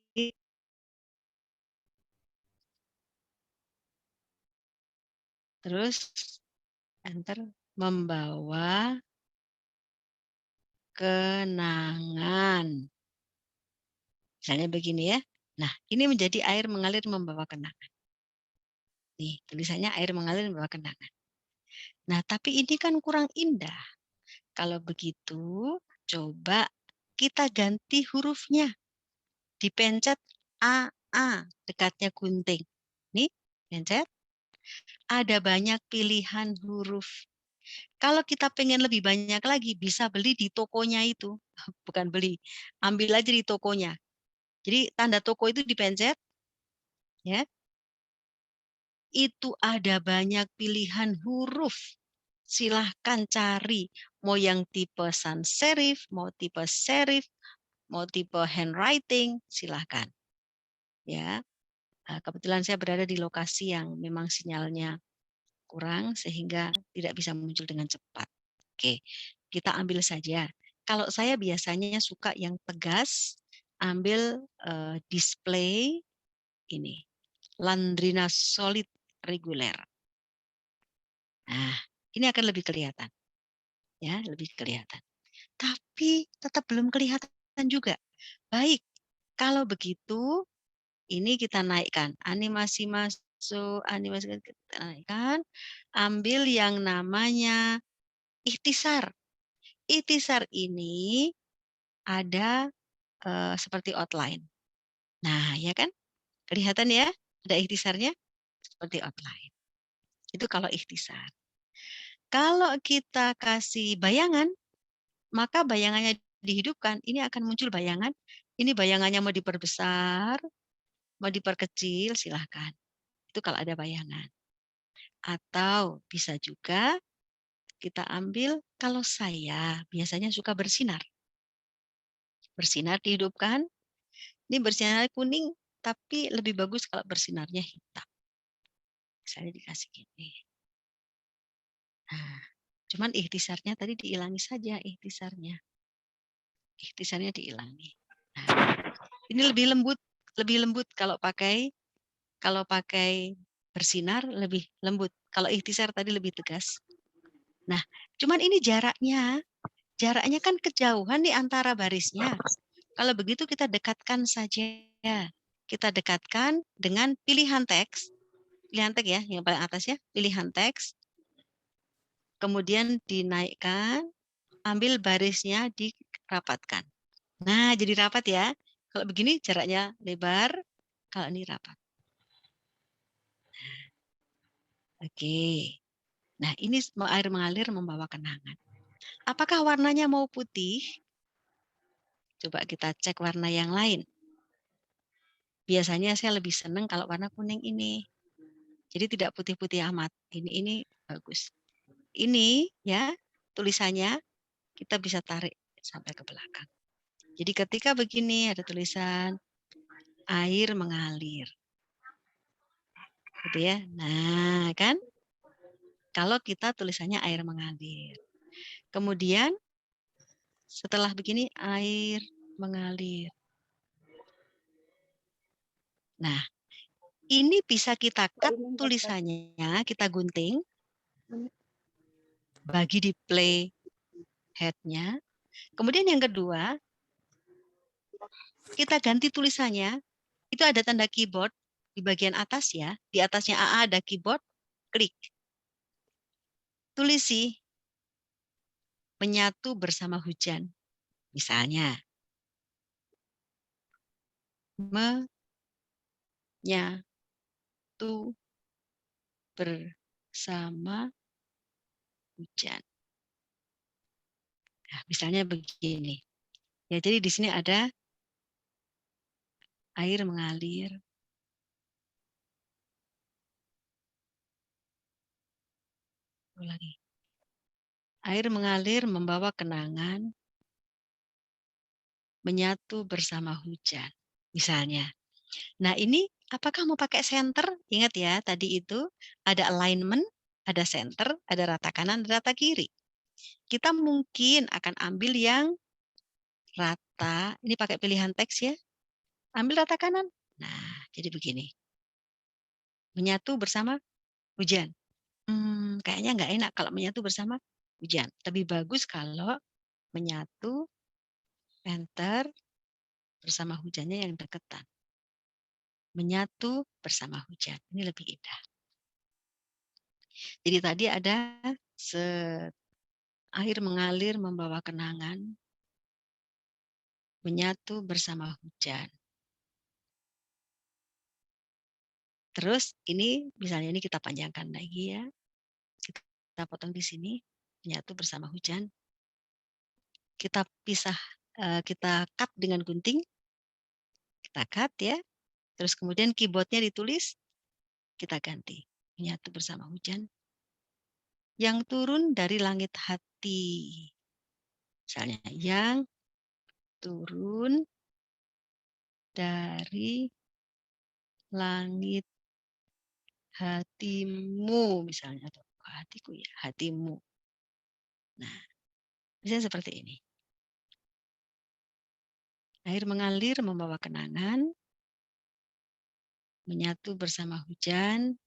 terus enter membawa kenangan. Misalnya begini ya. Nah, ini menjadi air mengalir membawa kenangan. Nih, tulisannya air mengalir membawa kenangan. Nah, tapi ini kan kurang indah. Kalau begitu, coba kita ganti hurufnya. Dipencet AA, dekatnya gunting. Nih, pencet. Ada banyak pilihan huruf. Kalau kita pengen lebih banyak lagi, bisa beli di tokonya itu. Bukan beli, ambil aja di tokonya. Jadi tanda toko itu dipencet, ya. Itu ada banyak pilihan huruf. Silahkan cari. Mau yang tipe sans serif, mau tipe serif, mau tipe handwriting, silahkan. Ya, kebetulan saya berada di lokasi yang memang sinyalnya kurang sehingga tidak bisa muncul dengan cepat. Oke, kita ambil saja. Kalau saya biasanya suka yang tegas, ambil display ini, Landrina Solid Reguler. Nah, ini akan lebih kelihatan. Ya, lebih kelihatan. Tapi tetap belum kelihatan juga. Baik, kalau begitu ini kita naikkan. Animasi masuk, animasi kita naikkan. Ambil yang namanya ikhtisar. Ikhtisar ini ada seperti outline. Nah, ya kan? Kelihatan ya? Ada ikhtisarnya seperti outline. Itu kalau ikhtisar. Kalau kita kasih bayangan, maka bayangannya dihidupkan. Ini akan muncul bayangan. Ini bayangannya mau diperbesar, mau diperkecil, silahkan. Itu kalau ada bayangan. Atau bisa juga kita ambil, kalau saya biasanya suka bersinar. Bersinar dihidupkan. Ini bersinar kuning, tapi lebih bagus kalau bersinarnya hitam. Misalnya dikasih gini. Nah, cuman ikhtisarnya tadi diilangi saja ikhtisarnya. Ikhtisarnya diilangi. Nah, ini lebih lembut kalau pakai bersinar lebih lembut. Kalau ikhtisar tadi lebih tegas. Nah, cuman ini jaraknya kan kejauhan nih antara barisnya. Kalau begitu kita dekatkan saja. Kita dekatkan dengan pilihan teks. Pilihan teks ya, yang paling atas ya, pilihan teks. Kemudian dinaikkan, ambil barisnya dirapatkan. Nah, jadi rapat ya. Kalau begini jaraknya lebar, kalau ini rapat. Oke. Nah, ini air mengalir membawa kenangan. Apakah warnanya mau putih? Coba kita cek warna yang lain. Biasanya saya lebih senang kalau warna kuning ini. Jadi tidak putih-putih amat. Ini bagus. Ini ya, tulisannya kita bisa tarik sampai ke belakang. Jadi ketika begini ada tulisan air mengalir. Gitu ya. Nah, kan? Kalau kita tulisannya air mengalir. Kemudian setelah begini air mengalir. Nah, ini bisa kita cut tulisannya, kita gunting, bagi di play head-nya. Kemudian yang kedua, kita ganti tulisannya. Itu ada tanda keyboard di bagian atas ya. Di atasnya AA ada keyboard, klik. Tulisi menyatu bersama hujan. Misalnya, menyatu bersama hujan. Nah, misalnya begini. Ya, jadi di sini ada air mengalir. Ulangi. Air mengalir membawa kenangan, menyatu bersama hujan. Misalnya. Nah, ini apakah mau pakai center? Ingat ya, tadi itu ada alignment, ada center, ada rata kanan, ada rata kiri. Kita mungkin akan ambil yang rata. Ini pakai pilihan teks ya. Ambil rata kanan. Nah, jadi begini. Menyatu bersama hujan. Kayaknya nggak enak kalau menyatu bersama hujan. Lebih bagus kalau menyatu enter bersama hujannya yang deketan. Menyatu bersama hujan. Ini lebih indah. Jadi tadi ada air mengalir membawa kenangan, menyatu bersama hujan. Terus ini misalnya ini kita panjangkan lagi ya. Kita potong di sini, menyatu bersama hujan. Kita pisah, kita cut dengan gunting. Kita cut ya. Terus kemudian keyboardnya ditulis, kita ganti. Menyatu bersama hujan. Yang turun dari langit hati. Misalnya, yang turun dari langit hatimu misalnya, atau hatiku ya, hatimu. Nah, misalnya seperti ini. Air mengalir membawa kenangan, menyatu bersama hujan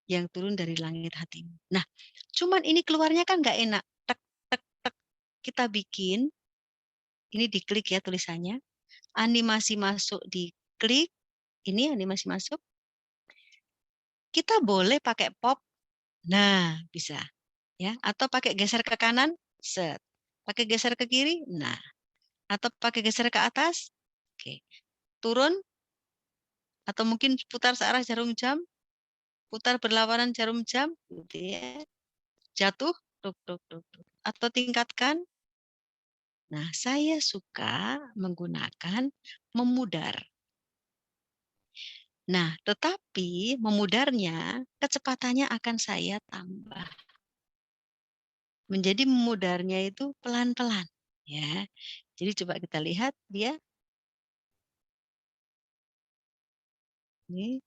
yang turun dari langit hatimu. Nah, cuman ini keluarnya kan nggak enak. Tek, tek, tek. Kita bikin, ini diklik ya tulisannya. Animasi masuk diklik, ini animasi masuk. Kita boleh pakai pop, nah bisa. Ya, atau pakai geser ke kanan, set. Pakai geser ke kiri, nah. Atau pakai geser ke atas, oke. Turun, atau mungkin putar searah jarum jam, putar berlawanan jarum jam, gitu ya. Jatuh, tuk, tuk, tuk, tuk. Atau tingkatkan. Nah, saya suka menggunakan memudar. Nah, tetapi memudarnya kecepatannya akan saya tambah. Menjadi memudarnya itu pelan-pelan, ya. Jadi coba kita lihat dia. Ini.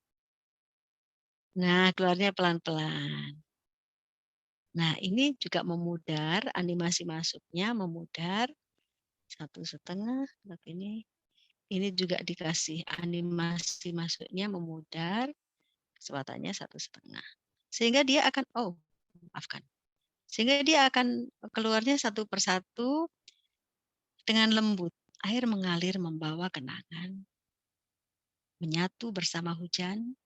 Nah, keluarnya pelan-pelan. Nah, ini juga memudar, animasi masuknya memudar 1,5. Ini juga dikasih animasi masuknya memudar, kecepatannya 1,5. Sehingga dia akan, maafkan. Sehingga dia akan keluarnya satu persatu dengan lembut. Air mengalir membawa kenangan, menyatu bersama hujan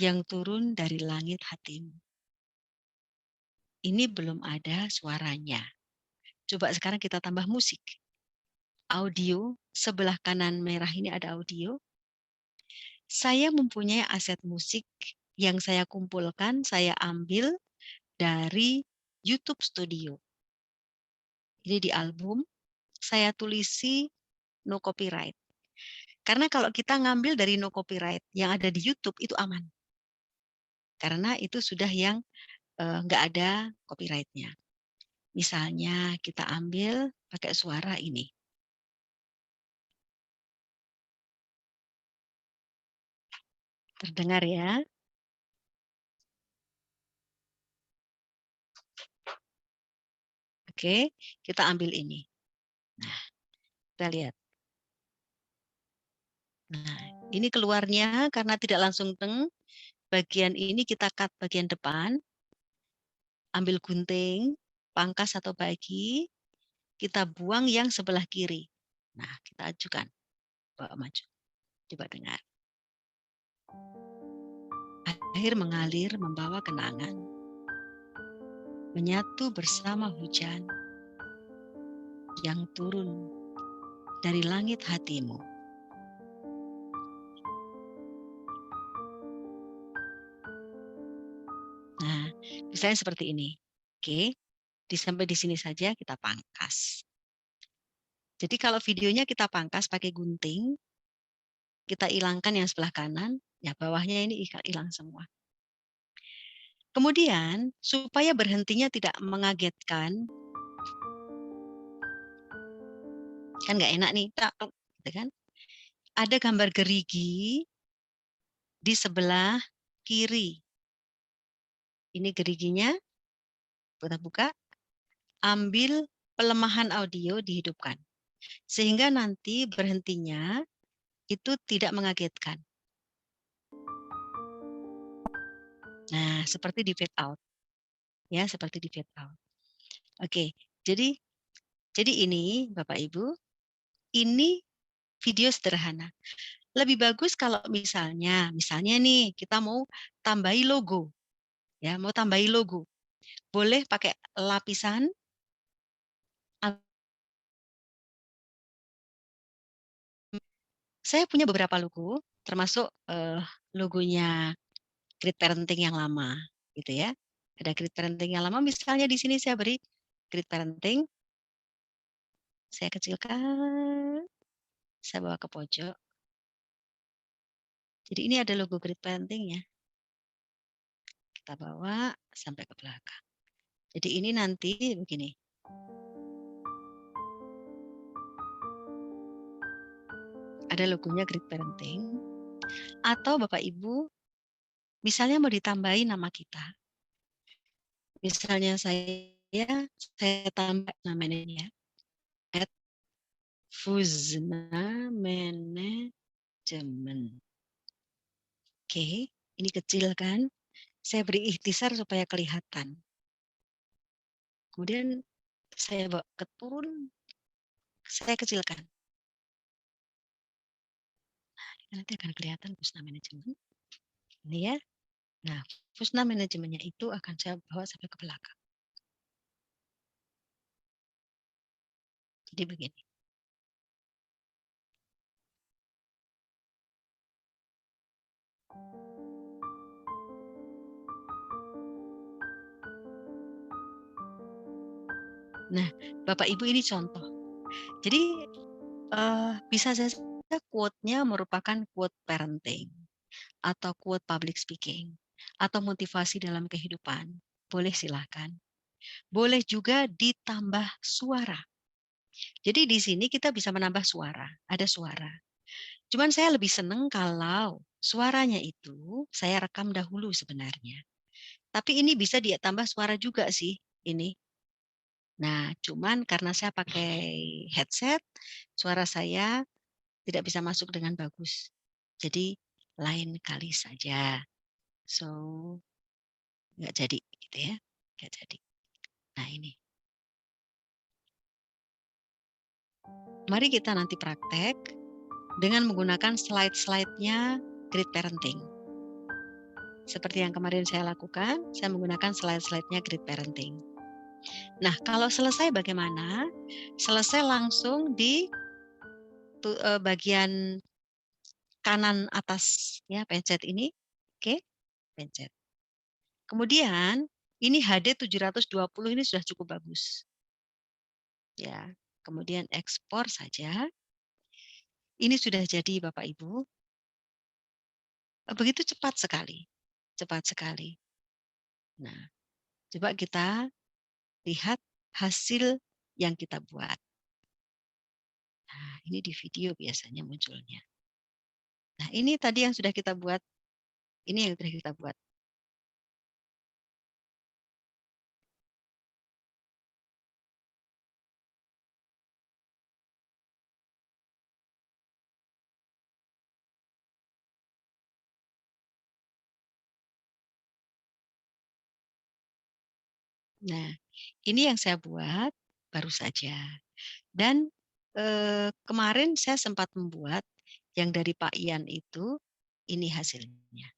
yang turun dari langit hatimu. Ini belum ada suaranya. Coba sekarang kita tambah musik. Audio, sebelah kanan merah ini ada audio. Saya mempunyai aset musik yang saya kumpulkan, saya ambil dari YouTube Studio. Ini di album, saya tulisi no copyright. Karena kalau kita ngambil dari no copyright yang ada di YouTube itu aman. Karena itu sudah yang nggak ada copyright-nya. Misalnya kita ambil pakai suara ini. Terdengar ya? Oke, kita ambil ini. Nah, kita lihat. Nah, ini keluarnya karena tidak langsung teng. Bagian ini kita cut bagian depan. Ambil gunting, pangkas atau bagi. Kita buang yang sebelah kiri. Nah, kita ajukan. Bawa maju. Coba dengar. Air mengalir membawa kenangan. Menyatu bersama hujan yang turun dari langit hatimu. Nah, misalnya seperti ini. Oke, sampai di sini saja kita pangkas. Jadi kalau videonya kita pangkas pakai gunting, kita hilangkan yang sebelah kanan, ya bawahnya ini hilang semua. Kemudian, supaya berhentinya tidak mengagetkan, kan nggak enak nih, gitu kan? Ada gambar gerigi di sebelah kiri. Ini geriginya, kita buka, ambil pelemahan audio dihidupkan. Sehingga nanti berhentinya itu tidak mengagetkan. Nah, seperti di fade out. Ya, seperti di fade out. Oke, jadi ini Bapak Ibu, ini video sederhana. Lebih bagus kalau misalnya nih kita mau tambahi logo. Ya, mau tambahi logo. Boleh pakai lapisan. Saya punya beberapa logo, termasuk logonya Great Parenting yang lama, gitu ya. Ada Great Parenting yang lama, misalnya di sini saya beri Great Parenting. Saya kecilkan, saya bawa ke pojok. Jadi ini ada logo Great Parenting ya. Kita bawa sampai ke belakang. Jadi ini nanti begini. ada logonya Great Parenting. Atau Bapak Ibu, misalnya mau ditambahin nama kita. Misalnya saya tambah namanya ya, @Fuzna Manajemen. Oke, ini kecil kan? Saya beri ikhtisar supaya kelihatan. Kemudian saya bawa ke turun, saya kecilkan. Nanti akan kelihatan Fuzna Manajemen. Ini ya. Nah, Fuzna Manajemennya itu akan saya bawa sampai ke belakang. Jadi begini. Nah, Bapak Ibu ini contoh. Jadi bisa saja quote-nya merupakan quote parenting atau quote public speaking atau motivasi dalam kehidupan. Boleh silahkan. Boleh juga ditambah suara. Jadi di sini kita bisa menambah suara, ada suara. Cuman saya lebih senang kalau suaranya itu saya rekam dahulu sebenarnya. Tapi ini bisa ditambah suara juga sih ini. Nah, cuman karena saya pakai headset, suara saya tidak bisa masuk dengan bagus. Jadi lain kali saja. So, nggak jadi gitu ya. Nggak jadi. Nah ini. Mari kita nanti praktek dengan menggunakan slide-slide-nya Great Parenting. Seperti yang kemarin saya lakukan, saya menggunakan slide-slide-nya Great Parenting. Nah, kalau selesai bagaimana? Selesai langsung di bagian kanan atas ya pencet ini. Oke, pencet. Kemudian ini HD 720 ini sudah cukup bagus. Ya, kemudian ekspor saja. Ini sudah jadi Bapak Ibu. Begitu cepat sekali. Cepat sekali. Nah, coba kita lihat hasil yang kita buat. Nah, ini di video biasanya munculnya. Nah, ini tadi yang sudah kita buat. Ini yang sudah kita buat. Nah, ini yang saya buat baru saja. Dan kemarin saya sempat membuat yang dari Pak Ian itu, ini hasilnya.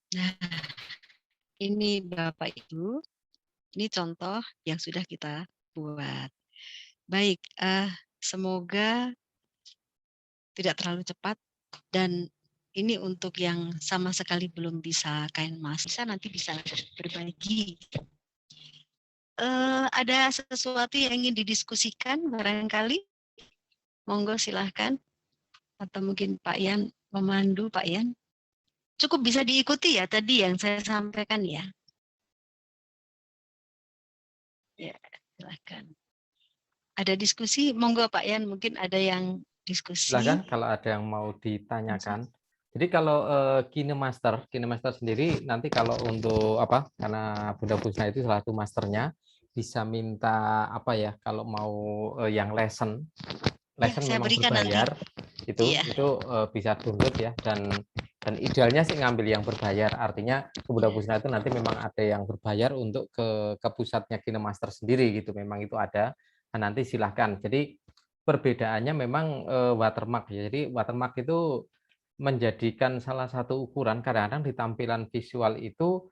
Nah, ini Bapak Ibu, ini contoh yang sudah kita buat. Baik, semoga tidak terlalu cepat dan ini untuk yang sama sekali belum bisa kain mas, nanti bisa berbagi. Ada sesuatu yang ingin didiskusikan barangkali? Monggo silahkan. Atau mungkin Pak Ian memandu, Pak Ian. Cukup bisa diikuti ya tadi yang saya sampaikan ya. Ya, silahkan. Ada diskusi, monggo Pak Ian, mungkin ada yang diskusi. Silahkan kalau ada yang mau ditanyakan. Jadi kalau KineMaster sendiri nanti kalau untuk apa? Karena Bunda Fuzna itu salah satu masternya, bisa minta apa ya? Kalau mau yang lesson ya, saya memang berikan berbayar, nanti. itu bisa download ya dan Dan idealnya sih ngambil yang berbayar, artinya ke Bunda Pusna itu nanti memang ada yang berbayar untuk ke pusatnya KineMaster sendiri gitu, memang itu ada. Nah, nanti silahkan. Jadi perbedaannya memang watermark ya. Jadi watermark itu menjadikan salah satu ukuran, kadang-kadang di tampilan visual itu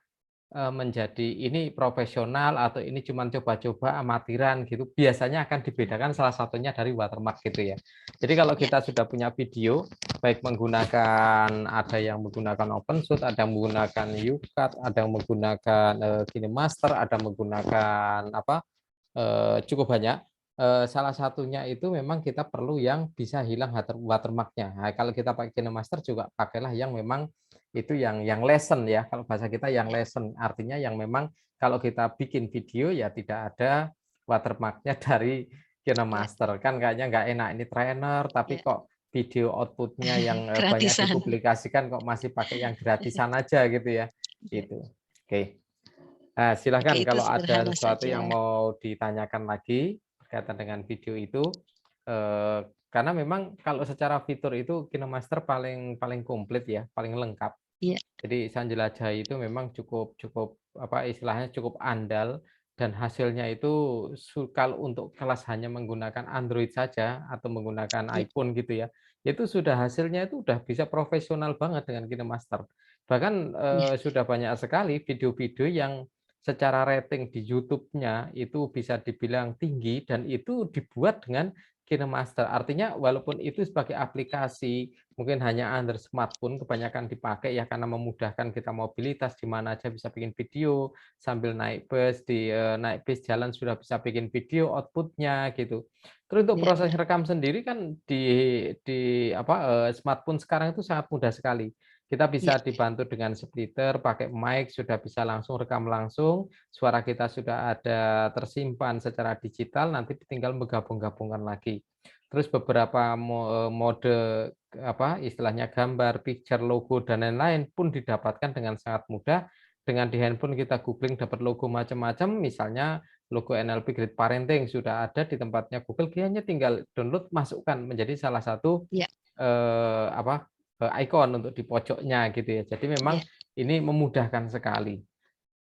menjadi ini profesional atau ini cuma coba-coba amatiran gitu, biasanya akan dibedakan salah satunya dari watermark gitu ya. Jadi kalau Ya, kita sudah punya video, baik menggunakan, ada yang menggunakan OpenShoot, ada yang menggunakan UCut, ada yang menggunakan KineMaster, ada menggunakan apa, cukup banyak. Salah satunya itu memang kita perlu yang bisa hilang watermark-nya. Nah, kalau kita pakai KineMaster juga pakailah yang memang itu yang lesson ya. Kalau bahasa kita yang lesson, artinya yang memang kalau kita bikin video ya tidak ada watermark-nya dari ya, KineMaster. Kan kayaknya nggak enak, ini trainer tapi ya. kok video output-nya yang banyak Gratisan. dipublikasikan kok masih pakai yang gratisan aja gitu ya. Ya. Gitu. Oke. Nah, Oke, silahkan itu kalau ada sederhana sesuatu saja. yang mau ditanyakan lagi berkaitan dengan video itu, karena memang kalau secara fitur itu KineMaster paling komplit ya, paling lengkap. Iya, Jadi Sanjelajahi itu memang cukup cukup apa istilahnya cukup andal dan hasilnya itu kalau untuk kelas hanya menggunakan Android saja atau menggunakan iya, iPhone gitu ya, itu sudah hasilnya itu udah bisa profesional banget dengan KineMaster. Bahkan iya, sudah banyak sekali video-video yang secara rating di YouTube-nya itu bisa dibilang tinggi dan itu dibuat dengan KineMaster. Artinya walaupun itu sebagai aplikasi mungkin hanya under smartphone kebanyakan dipakai ya karena memudahkan kita mobilitas di mana aja bisa bikin video sambil naik bus naik bis jalan sudah bisa bikin video outputnya gitu. Terus untuk iya, proses rekam sendiri kan di apa smartphone sekarang itu sangat mudah sekali. Kita iya, bisa dibantu dengan splitter, pakai mic sudah bisa langsung rekam langsung, suara kita sudah ada tersimpan secara digital, nanti tinggal menggabung-gabungkan lagi. Terus beberapa mode apa istilahnya gambar, picture, logo dan lain-lain pun didapatkan dengan sangat mudah. Dengan di handphone kita googling dapat logo macam-macam, misalnya logo NLP Great Parenting sudah ada di tempatnya Google, dia hanya tinggal download, masukkan menjadi salah satu iya, apa ikon untuk di pojoknya gitu ya. Jadi memang iya, ini memudahkan sekali.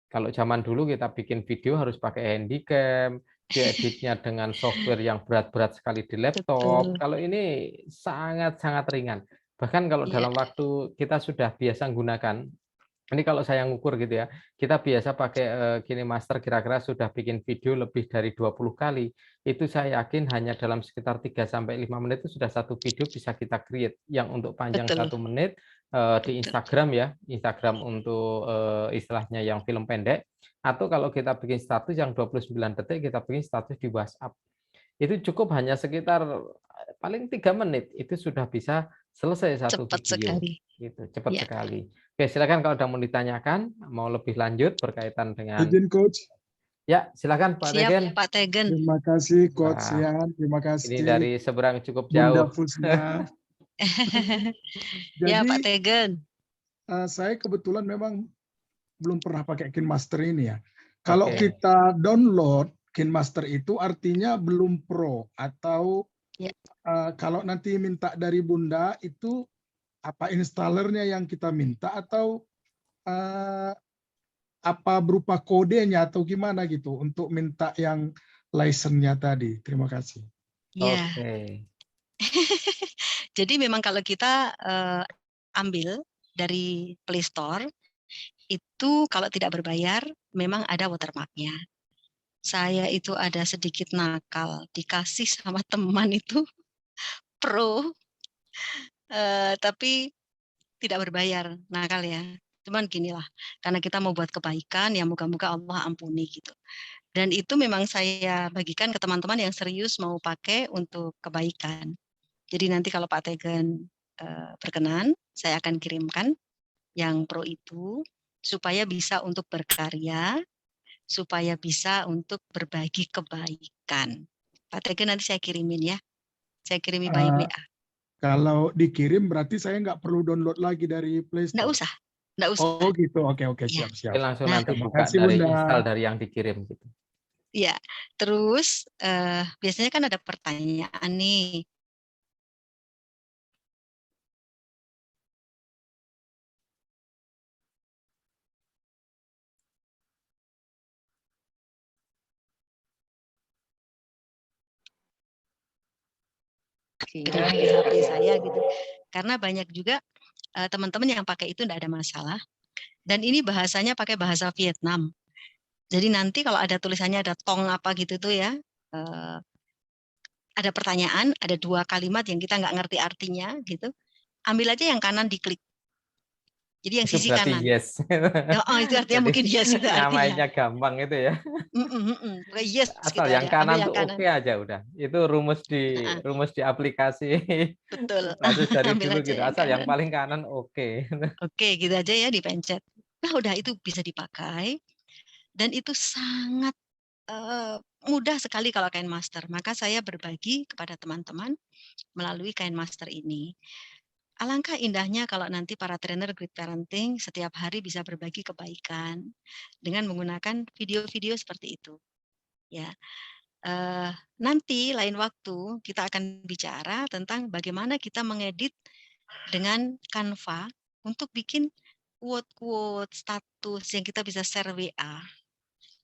Kalau zaman dulu kita bikin video harus pakai handycam, dieditnya dengan software yang berat-berat sekali di laptop. betul. Kalau ini sangat-sangat ringan. Bahkan kalau Iya, dalam waktu kita sudah biasa gunakan, ini kalau saya ngukur gitu ya, kita biasa pakai KineMaster kira-kira sudah bikin video lebih dari 20 kali. Itu saya yakin hanya dalam sekitar 3 sampai 5 menit itu sudah satu video bisa kita create. Yang untuk panjang betul, 1 menit di betul. Instagram ya, Instagram untuk istilahnya yang film pendek. Atau kalau kita bikin status yang 29 detik, kita bikin status di WhatsApp. Itu cukup hanya sekitar paling 3 menit, itu sudah bisa selesai satu Cepat video. sekali. Gitu, cepat Iya. sekali. Oke, silakan kalau ada mau ditanyakan, mau lebih lanjut berkaitan dengan Izin Coach, ya, silakan Pak Siap, Tegen. Pak Tegen. terima kasih Coach Wah, Yan, terima ini kasih dari seberang cukup Bunda jauh. Pusna. Ya, Pak Jadi Tegen. saya kebetulan memang belum pernah pakai KineMaster ini ya. Kalau Oke. kita download KineMaster itu artinya belum pro atau Ya. kalau nanti minta dari Bunda itu apa installernya yang kita minta atau apa berupa kodenya atau gimana gitu untuk minta yang license-nya tadi. Terima kasih. Ya. Oke. Jadi memang kalau kita ambil dari Play Store, itu kalau tidak berbayar memang ada watermark-nya. Saya itu ada sedikit nakal, dikasih sama teman itu pro, tapi tidak berbayar, nakal ya. Cuman ginilah, karena kita mau buat kebaikan, ya moga-moga Allah ampuni gitu. Dan itu memang saya bagikan ke teman-teman yang serius mau pakai untuk kebaikan. Jadi nanti kalau Pak Tegen berkenan, saya akan kirimkan yang pro itu supaya bisa untuk berkarya, supaya bisa untuk berbagi kebaikan. Pak Tegen nanti saya kirimin ya, saya kirimi by Uh, WA. Kalau dikirim berarti saya nggak perlu download lagi dari Play Nggak Store. usah, nggak usah. Oh gitu, oke Ya. siap. Oke, langsung Nah, nanti Terima buka kasih dari Bunda. install dari yang dikirim gitu. ya. Terus biasanya kan ada pertanyaan nih. dengan di HP saya gitu. Karena banyak juga teman-teman yang pakai itu tidak ada masalah. Dan ini bahasanya pakai bahasa Vietnam. Jadi nanti kalau ada tulisannya ada tong apa gitu tuh ya, ada pertanyaan, ada 2 kalimat yang kita nggak ngerti artinya gitu, ambil aja yang kanan diklik. Jadi yang Itu sisi berarti kanan. yes. Oh, itu artinya Jadi mungkin yes itu artinya. nyamainnya gampang itu ya. Yes Asal gitu yang aja. Ambil kanan yang tuh kanan. oke aja udah. Itu rumus di aplikasi basis dari Ambil dulu aja gitu. yang Asal yang kanan. paling kanan oke. Oke, gitu aja ya dipencet. Nah, udah itu bisa dipakai dan itu sangat mudah sekali kalau Kain Master. Maka saya berbagi kepada teman-teman melalui Kain Master ini. Alangkah indahnya kalau nanti para trainer Great Parenting setiap hari bisa berbagi kebaikan dengan menggunakan video-video seperti itu. Ya, nanti lain waktu kita akan bicara tentang bagaimana kita mengedit dengan Canva untuk bikin quote-quote status yang kita bisa share WA.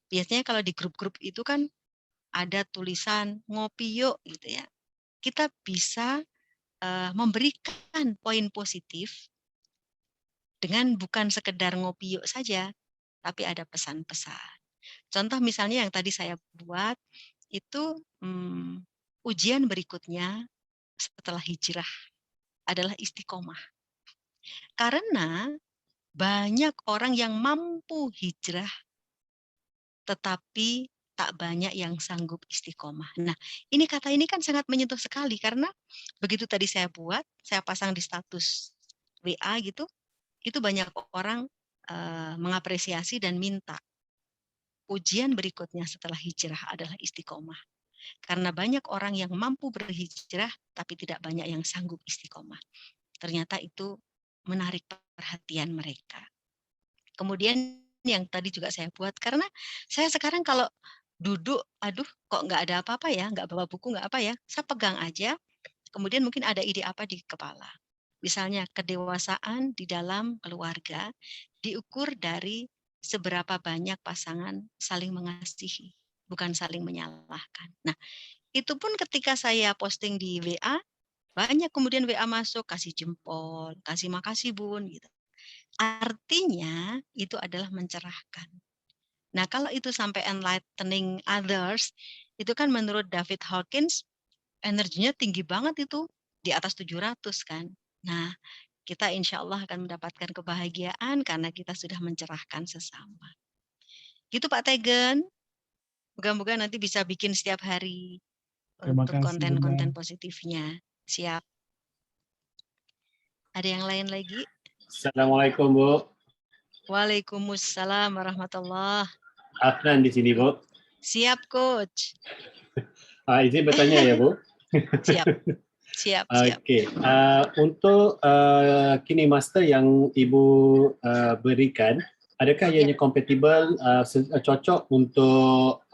Biasanya kalau di grup-grup itu kan ada tulisan ngopi yuk gitu ya. Kita bisa memberikan poin positif dengan bukan sekedar ngopi yuk saja, tapi ada pesan-pesan. Contoh misalnya yang tadi saya buat itu ujian berikutnya setelah hijrah adalah istiqomah. Karena banyak orang yang mampu hijrah tetapi tak banyak yang sanggup istiqomah. Nah, ini kata ini kan sangat menyentuh sekali karena begitu tadi saya buat, saya pasang di status WA gitu, itu banyak orang mengapresiasi dan minta ujian berikutnya setelah hijrah adalah istiqomah. Karena banyak orang yang mampu berhijrah tapi tidak banyak yang sanggup istiqomah. Ternyata itu menarik perhatian mereka. Kemudian yang tadi juga saya buat, karena saya sekarang kalau duduk, aduh kok nggak ada apa-apa ya, nggak bawa buku, nggak apa ya, saya pegang aja, kemudian mungkin ada ide apa di kepala. Misalnya kedewasaan di dalam keluarga diukur dari seberapa banyak pasangan saling mengasihi, bukan saling menyalahkan. Nah, itu pun ketika saya posting di WA, banyak kemudian WA masuk, kasih jempol, kasih makasih bun, gitu. Artinya itu adalah mencerahkan. Nah, kalau itu sampai enlightening others, itu kan menurut David Hawkins, energinya tinggi banget itu, di atas 700 kan. Nah, kita insya Allah akan mendapatkan kebahagiaan karena kita sudah mencerahkan sesama. Gitu Pak Tegen, moga-moga nanti bisa bikin setiap hari Terima untuk kasih, konten-konten Bunda. positifnya. Siap. Ada yang lain lagi? Assalamualaikum Bu. Waalaikumsalam warahmatullahi. Afnan di sini Bu. Siap Coach. Izin bertanya ya Bu. Siap. Oke. Untuk Kini Master yang Ibu berikan, adakah ianya kompatibel, cocok untuk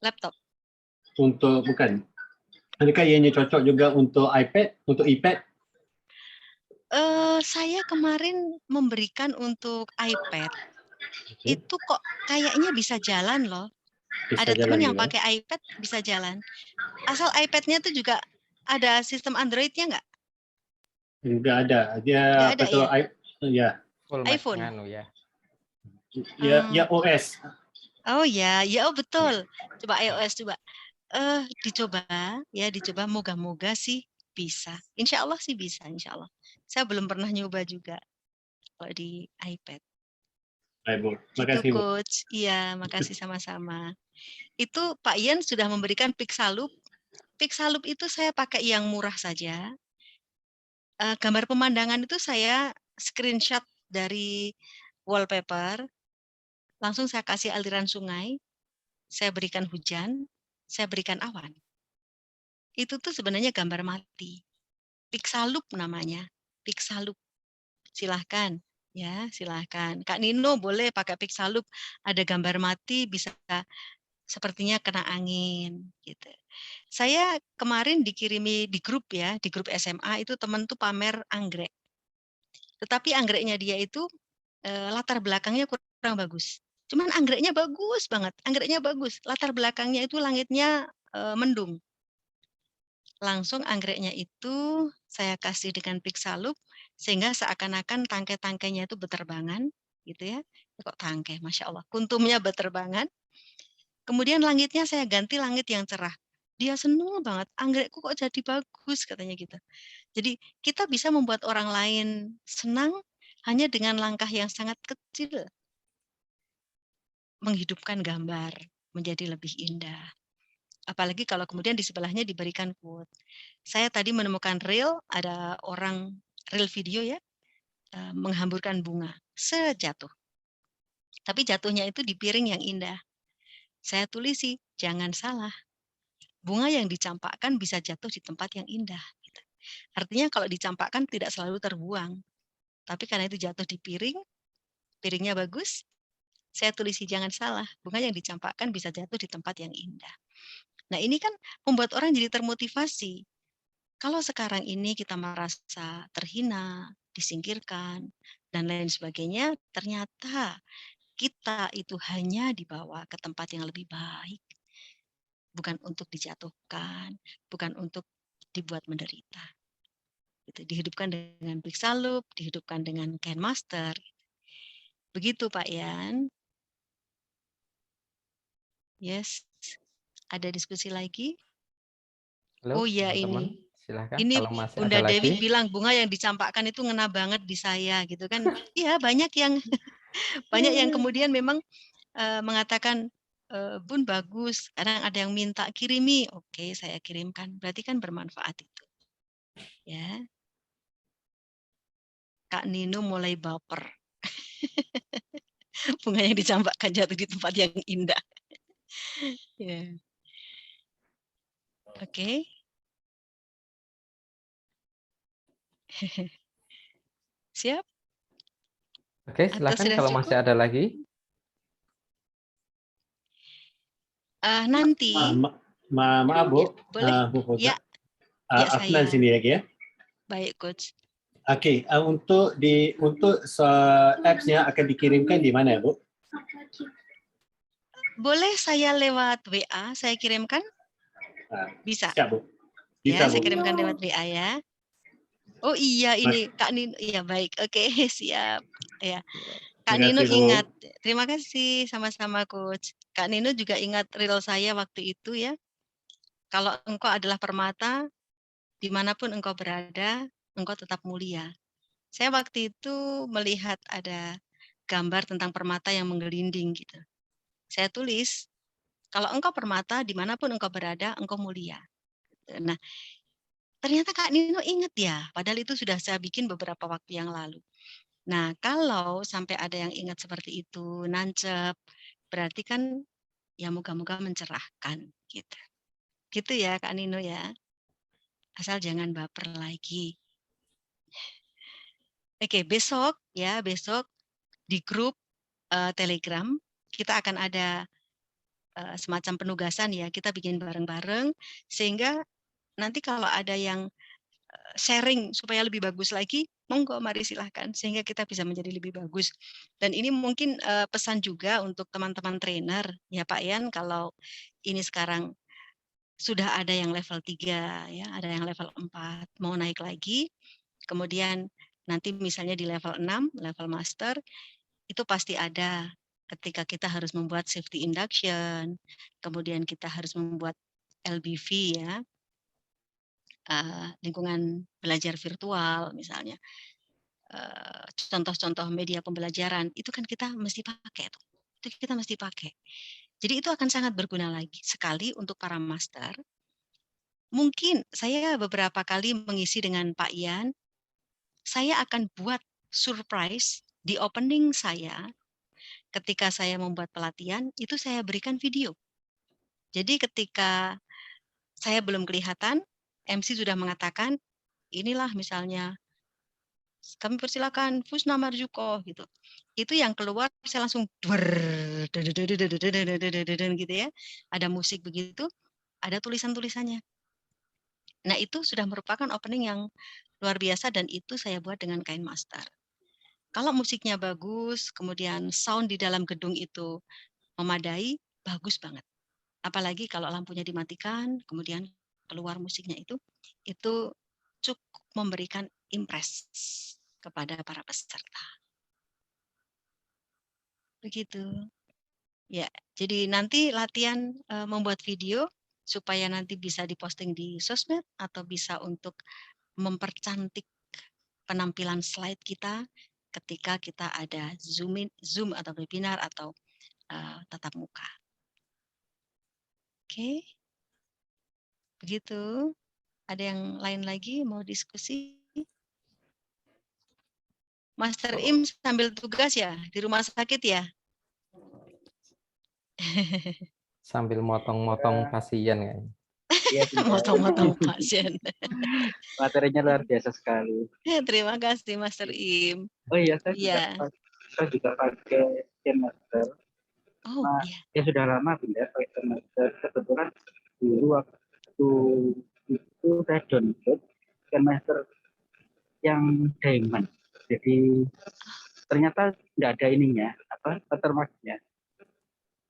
Laptop. untuk bukan? Adakah ianya cocok juga untuk iPad, untuk iPad? Saya kemarin memberikan untuk iPad. Okay. Itu kok kayaknya bisa jalan loh. Bisa Ada teman jalan yang juga. pakai iPad bisa jalan. Asal iPad-nya tuh juga ada sistem Android-nya nggak? Enggak ada. Dia Nggak apa ada tuh? ya? Ya. Full Mac iPhone. nganu ya. Ya OS. Oh ya, oh betul. Coba iOS coba. Dicoba ya, dicoba moga-moga sih bisa. Insya Allah sih bisa, insya Allah. Saya belum pernah nyoba juga kalau di iPad. Baik Bu. Terima Gitu kasih Bu. Coach. Iya, makasih sama-sama. Itu Pak Ian sudah memberikan Pixaloop. Pixaloop itu saya pakai yang murah saja. Gambar pemandangan itu saya screenshot dari wallpaper. Langsung saya kasih aliran sungai. Saya berikan hujan. Saya berikan awan. Itu tuh sebenarnya gambar mati. Pixaloop namanya. Pixaloop. Silahkan. Ya, silahkan. Kak Nino boleh pakai Pixaloop. Ada gambar mati bisa sepertinya kena angin gitu. Saya kemarin dikirimi di grup ya, di grup SMA itu teman tuh pamer anggrek. Tetapi anggreknya dia itu latar belakangnya kurang bagus. Cuman anggreknya bagus banget, anggreknya bagus. Latar belakangnya itu langitnya mendung. langsung anggreknya itu saya kasih dengan pixaloop sehingga seakan-akan tangkai-tangkainya itu berterbangan gitu ya. Kok tangkai, Masya Allah, kuntumnya berterbangan. Kemudian langitnya saya ganti langit yang cerah. Dia senang banget, anggrekku kok jadi bagus katanya gitu. Jadi kita bisa membuat orang lain senang hanya dengan langkah yang sangat kecil. Menghidupkan gambar menjadi lebih indah. Apalagi kalau kemudian di sebelahnya diberikan quote. Saya tadi menemukan reel, ada orang reel video ya, menghamburkan bunga, sejatuh. Tapi jatuhnya itu di piring yang indah. Saya tulisi, jangan salah. Bunga yang dicampakkan bisa jatuh di tempat yang indah. Gitu. Artinya kalau dicampakkan tidak selalu terbuang. Tapi karena itu jatuh di piring, piringnya bagus, saya tulisi jangan salah. Bunga yang dicampakkan bisa jatuh di tempat yang indah. Nah ini kan membuat orang jadi termotivasi. Kalau sekarang ini kita merasa terhina, disingkirkan, dan lain sebagainya, ternyata kita itu hanya dibawa ke tempat yang lebih baik. Bukan untuk dijatuhkan, bukan untuk dibuat menderita. Itu dihidupkan dengan pixaloop, dihidupkan dengan KineMaster. Begitu Pak Yan. Yes. Ada diskusi lagi? Halo, Oh ya teman-teman. ini. Silahkan Ini kalau masih Bunda ada Dewi lagi. bilang bunga yang dicampakkan itu ngena banget di saya gitu kan. Iya banyak yang kemudian memang mengatakan Bun bagus. Kadang ada yang minta kirimi. Oke, saya kirimkan. Berarti kan bermanfaat itu. Ya. Kak Nino mulai baper. Bunga yang dicampakkan jatuh di tempat yang indah. Ya. Oke. Siap? Oke, Atau silakan sudah kalau cukup? masih ada lagi. Nanti. Maaf Bu, Boleh? Bu Fauza. Ya. Ya Afnan saya. sini lagi ya. Baik coach. Okey, untuk apps-nya akan dikirimkan di mana Bu? Boleh saya lewat WA saya kirimkan? Bisa. Siap Bu. Ya, Bisa saya Bu. kirimkan lewat WA ya. Oh iya ini Kak Nino. Iya baik. Oke, siap. Ya. Kak Terima Nino kasih Bu. ingat. Terima kasih sama-sama coach. Kak Nino juga ingat reel saya waktu itu ya. Kalau engkau adalah permata, dimanapun engkau berada, engkau tetap mulia. Saya waktu itu melihat ada gambar tentang permata yang menggelinding gitu. Saya tulis, kalau engkau permata, dimanapun engkau berada, engkau mulia. Nah, ternyata Kak Nino ingat ya, padahal itu sudah saya bikin beberapa waktu yang lalu. Nah, kalau sampai ada yang ingat seperti itu, nancep, berarti kan ya moga-moga mencerahkan gitu. Gitu ya Kak Nino ya. Asal jangan baper lagi. Oke, besok di grup Telegram kita akan ada semacam penugasan ya, kita bikin bareng-bareng sehingga nanti kalau ada yang sharing supaya lebih bagus lagi, monggo mari silahkan sehingga kita bisa menjadi lebih bagus. Dan ini mungkin pesan juga untuk teman-teman trainer ya Pak Yan, kalau ini sekarang sudah ada yang level 3 ya, ada yang level 4 mau naik lagi, kemudian nanti misalnya di level 6, level master, itu pasti ada ketika kita harus membuat safety induction, kemudian kita harus membuat LBV ya, lingkungan belajar virtual misalnya, contoh-contoh media pembelajaran, itu kan kita mesti pakai tuh. Itu kita mesti pakai. Jadi itu akan sangat berguna lagi sekali untuk para master. Mungkin saya beberapa kali mengisi dengan Pak Yan, saya akan buat surprise di opening saya ketika saya membuat pelatihan, itu saya berikan video. Jadi ketika saya belum kelihatan, MC sudah mengatakan, inilah misalnya, kami persilakan Fusna Marjuko gitu. Itu yang keluar saya langsung gitu ya. Ada musik begitu, ada tulisan-tulisannya. Nah, itu sudah merupakan opening yang luar biasa dan itu saya buat dengan KineMaster. Kalau musiknya bagus, kemudian sound di dalam gedung itu memadai, bagus banget. Apalagi kalau lampunya dimatikan, kemudian keluar musiknya itu cukup memberikan impress kepada para peserta. Begitu. Ya, jadi nanti latihan membuat video supaya nanti bisa diposting di sosmed atau bisa untuk mempercantik penampilan slide kita ketika kita ada Zoom atau webinar atau tatap muka. Oke, begitu. Ada yang lain lagi mau diskusi? Master Im sambil tugas ya di rumah sakit ya? Sambil motong-motong pasien kayaknya. Iya, Motong-motong pasien. materinya luar biasa sekali. Terima kasih Master Im. Oh iya, saya Iya. juga pakai Master. Oh Nah, iya. ya sudah lama Bunda pakai Master. Kebetulan dulu waktu itu saya download Master yang diamond. Jadi ternyata nggak ada ininya, watermarknya.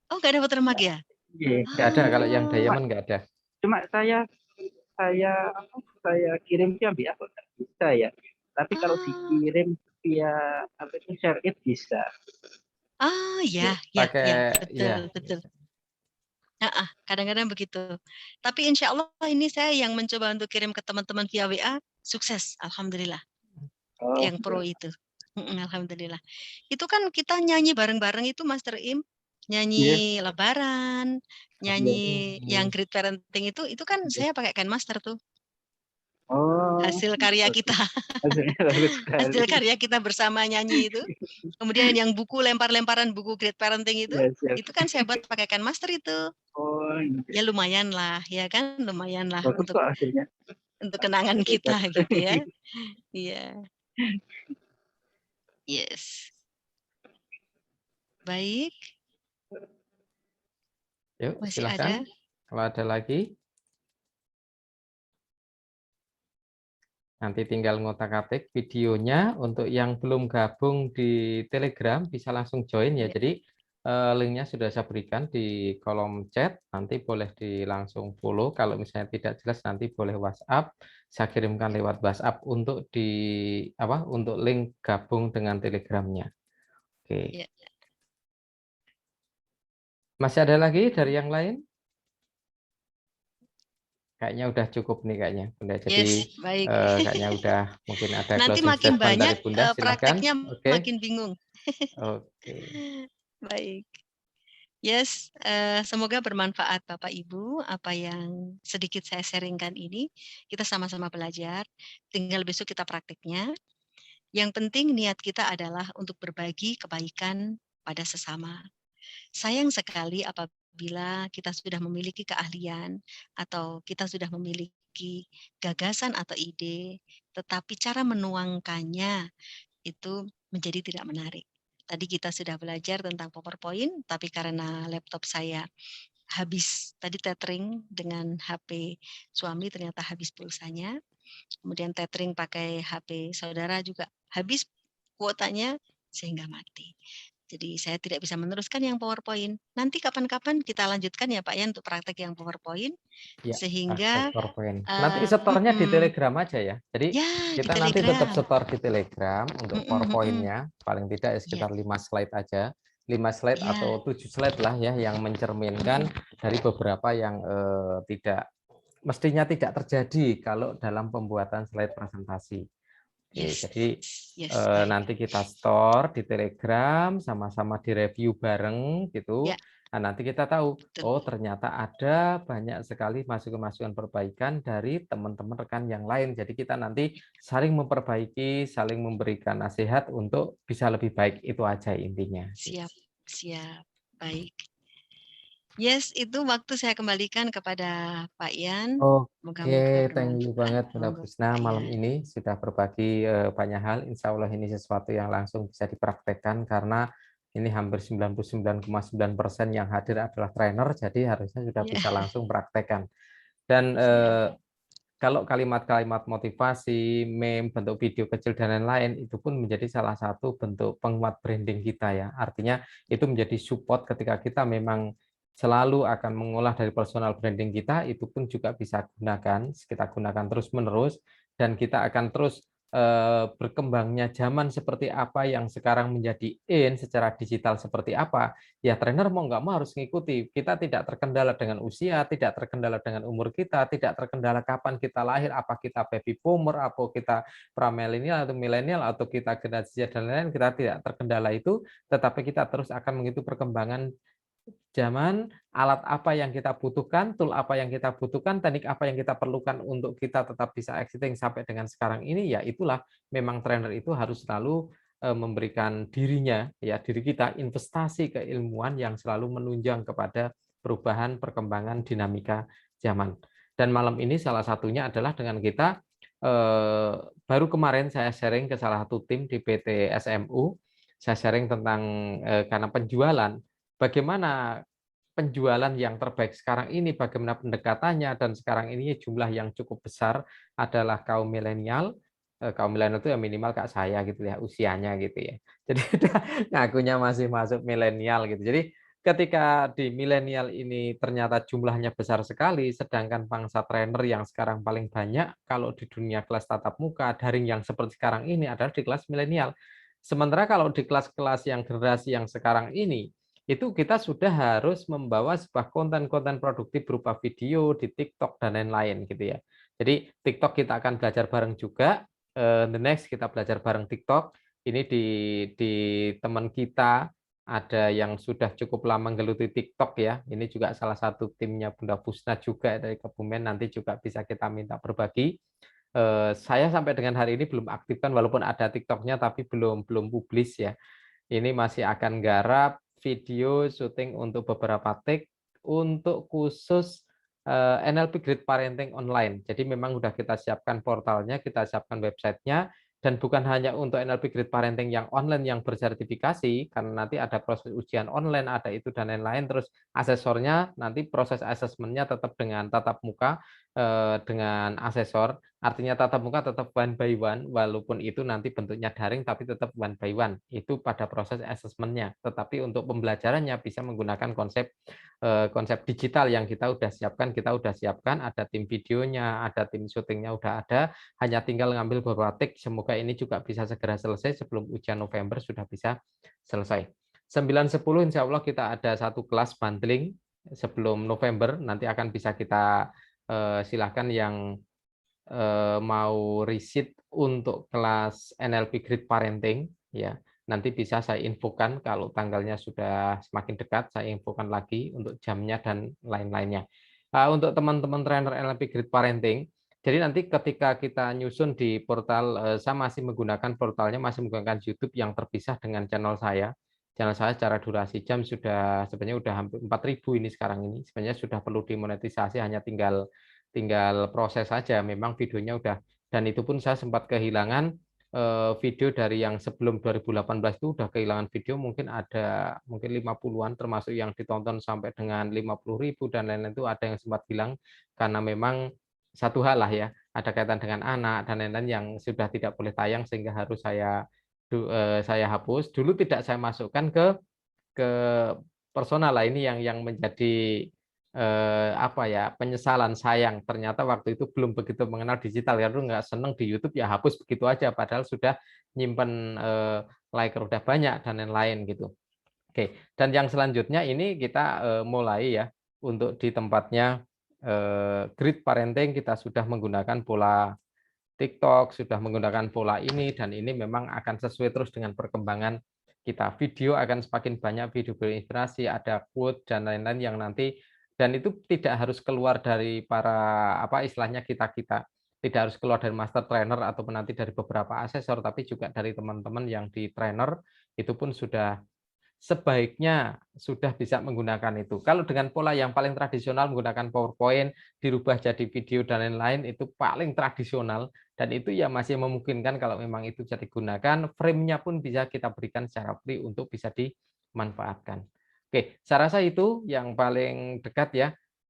Oh, nggak ada watermark ya? Iya. Nggak ada, kalau yang diamond nggak ada. Cuma saya kirim via BA kok nggak bisa ya. Tapi kalau dikirim via share it bisa. Ah ya, Pakai betul. Kadang-kadang begitu. Tapi insya Allah ini saya yang mencoba untuk kirim ke teman-teman via WA, sukses, alhamdulillah. Yang pro itu, alhamdulillah. Itu kan kita nyanyi bareng-bareng itu Master Im, nyanyi Lebaran, nyanyi yang Great Parenting itu kan saya pakai Master tuh. Oh, hasil karya kita. hasilnya bagus sekali. Hasil karya kita bersama nyanyi itu. Kemudian yang buku lempar-lemparan buku Great Parenting itu kan saya buat pakai Master itu. Oh, ya lumayan lah, ya kan, lumayan lah bagus untuk kok hasilnya. untuk kenangan kita gitu ya. Iya. Yes. Baik. Yuk, Masih silakan. ada? Kalau ada lagi, nanti tinggal ngotak-atik videonya. Untuk yang belum gabung di Telegram bisa langsung join ya. Jadi linknya sudah saya berikan di kolom chat. Nanti boleh langsung follow. Kalau misalnya tidak jelas nanti boleh WhatsApp. Saya kirimkan lewat WhatsApp untuk untuk link gabung dengan Telegramnya. Oke. Ya. Masih ada lagi dari yang lain? Kayaknya udah cukup nih kayaknya Bunda. Jadi baik. kayaknya udah mungkin ada Nanti closing makin statement banyak dari Bunda. Silakan. prakteknya Oke. makin bingung. Oke. Baik. Yes, semoga bermanfaat Bapak Ibu apa yang sedikit saya sharingkan ini. Kita sama-sama belajar, tinggal besok kita prakteknya. Yang penting niat kita adalah untuk berbagi kebaikan pada sesama. Sayang sekali apabila kita sudah memiliki keahlian atau kita sudah memiliki gagasan atau ide, tetapi cara menuangkannya itu menjadi tidak menarik. Tadi kita sudah belajar tentang PowerPoint, tapi karena laptop saya habis tadi tethering dengan HP suami ternyata habis pulsanya. Kemudian tethering pakai HP saudara juga habis kuotanya sehingga mati. Jadi saya tidak bisa meneruskan yang PowerPoint. Nanti kapan-kapan kita lanjutkan ya Pak ya untuk praktek yang PowerPoint. Ya, sehingga PowerPoint. Nanti setornya di Telegram aja ya. Jadi ya, kita nanti tetap setor di Telegram untuk PowerPoint-nya. Paling tidak sekitar 5 slide aja. 5 slide atau 7 slide lah ya yang mencerminkan dari beberapa yang mestinya tidak terjadi kalau dalam pembuatan slide presentasi. Oke, jadi nanti kita store di Telegram, sama-sama direview bareng gitu. Nah, nanti kita tahu, oh ternyata ada banyak sekali masukan-masukan perbaikan dari teman-teman rekan yang lain. Jadi kita nanti saling memperbaiki, saling memberikan nasihat untuk bisa lebih baik. Itu aja intinya. Siap, baik. Yes, itu waktu saya kembalikan kepada Pak Yan. Oke, thank you banget Bunda Busna malam ini sudah berbagi banyak hal. Insya Allah ini sesuatu yang langsung bisa dipraktekkan karena ini hampir 99,9% yang hadir adalah trainer, jadi harusnya sudah bisa langsung praktekkan. Dan kalau kalimat-kalimat motivasi, meme, bentuk video kecil dan lain-lain itu pun menjadi salah satu bentuk penguat branding kita ya. Artinya itu menjadi support ketika kita memang selalu akan mengolah dari personal branding kita, itu pun juga bisa kita gunakan terus-menerus, dan kita akan terus berkembangnya zaman seperti apa yang sekarang menjadi in secara digital seperti apa, ya trainer mau nggak mau harus mengikuti. Kita tidak terkendala dengan usia, tidak terkendala dengan umur kita, tidak terkendala kapan kita lahir, apa kita baby boomer, apa kita pramilenial atau milenial, atau kita generasi Z dan lain-lain, kita tidak terkendala itu, tetapi kita terus akan mengikuti perkembangan zaman, alat apa yang kita butuhkan, tool apa yang kita butuhkan, teknik apa yang kita perlukan untuk kita tetap bisa existing sampai dengan sekarang ini, ya itulah memang trainer itu harus selalu memberikan dirinya, ya diri kita, investasi keilmuan yang selalu menunjang kepada perubahan, perkembangan, dinamika zaman. Dan malam ini salah satunya adalah dengan kita, baru kemarin saya sharing ke salah satu tim di PT SMU, saya sharing tentang karena penjualan, bagaimana penjualan yang terbaik sekarang ini, bagaimana pendekatannya, dan sekarang ini jumlah yang cukup besar adalah kaum milenial. Kaum milenial itu ya minimal kayak saya gitu ya, usianya gitu ya. Jadi ngakunya masih masuk milenial gitu. Jadi ketika di milenial ini ternyata jumlahnya besar sekali, sedangkan pangsa trainer yang sekarang paling banyak kalau di dunia kelas tatap muka, daring yang seperti sekarang ini adalah di kelas milenial. Sementara kalau di kelas-kelas yang generasi yang sekarang ini, itu kita sudah harus membawa sebuah konten-konten produktif berupa video di TikTok dan lain-lain gitu ya. Jadi TikTok kita akan belajar bareng juga. The next kita belajar bareng TikTok. Ini di teman kita ada yang sudah cukup lama menggeluti TikTok ya. Ini juga salah satu timnya Bunda Pusna juga dari Kebumen. Nanti juga bisa kita minta berbagi. Saya sampai dengan hari ini belum aktifkan walaupun ada TikToknya tapi belum publis ya. Ini masih akan garap video syuting untuk beberapa take untuk khusus NLP Grid Parenting online. Jadi memang sudah kita siapkan portalnya, kita siapkan websitenya, dan bukan hanya untuk NLP Grid Parenting yang online yang bersertifikasi, karena nanti ada proses ujian online, ada itu dan lain-lain, terus asesornya nanti proses asesmennya tetap dengan tatap muka dengan asesor. Artinya tatap muka tetap one by one, walaupun itu nanti bentuknya daring, tapi tetap one by one. Itu pada proses asesmennya. Tetapi untuk pembelajarannya bisa menggunakan konsep digital yang kita udah siapkan, ada tim videonya, ada tim syutingnya udah ada, hanya tinggal ngambil beberapa take. Semoga ini juga bisa segera selesai sebelum ujian November sudah bisa selesai. 9-10 insya Allah kita ada satu kelas bundling sebelum November, nanti akan bisa kita silahkan yang mau riset untuk kelas NLP Grid Parenting ya, nanti bisa saya infokan kalau tanggalnya sudah semakin dekat, saya infokan lagi untuk jamnya dan lain-lainnya. Untuk teman-teman trainer NLP Grid Parenting, jadi nanti ketika kita nyusun di portal, saya masih menggunakan portalnya, masih menggunakan YouTube yang terpisah dengan channel saya. Channel saya secara durasi jam sudah sebenarnya udah hampir 4.000 ini sekarang ini. Sebenarnya sudah perlu dimonetisasi, hanya tinggal proses saja. Memang videonya udah, dan itu pun saya sempat kehilangan video dari yang sebelum 2018 itu udah kehilangan video mungkin 50-an, termasuk yang ditonton sampai dengan 50.000 dan lain-lain, itu ada yang sempat hilang karena memang satu hal lah ya, ada kaitan dengan anak dan lain-lain yang sudah tidak boleh tayang sehingga harus saya hapus. Dulu tidak saya masukkan ke personal lah, ini yang menjadi penyesalan. Sayang ternyata waktu itu belum begitu mengenal digital, karena nggak seneng di YouTube ya hapus begitu aja, padahal sudah nyimpen like udah banyak dan lain-lain gitu. Oke, dan yang selanjutnya ini kita mulai ya, untuk di tempatnya Grid Parenting kita sudah menggunakan pola TikTok, sudah menggunakan pola ini, dan ini memang akan sesuai terus dengan perkembangan kita. Video akan semakin banyak, video berinspirasi, ada quote dan lain-lain yang nanti, dan itu tidak harus keluar dari para istilahnya kita tidak harus keluar dari master trainer ataupun nanti dari beberapa asesor, tapi juga dari teman-teman yang di trainer itu pun sudah sebaiknya sudah bisa menggunakan itu. Kalau dengan pola yang paling tradisional menggunakan PowerPoint, dirubah jadi video dan lain-lain, itu paling tradisional, dan itu ya masih memungkinkan kalau memang itu bisa digunakan, frame-nya pun bisa kita berikan secara free untuk bisa dimanfaatkan. Oke, saya rasa itu yang paling dekat ya,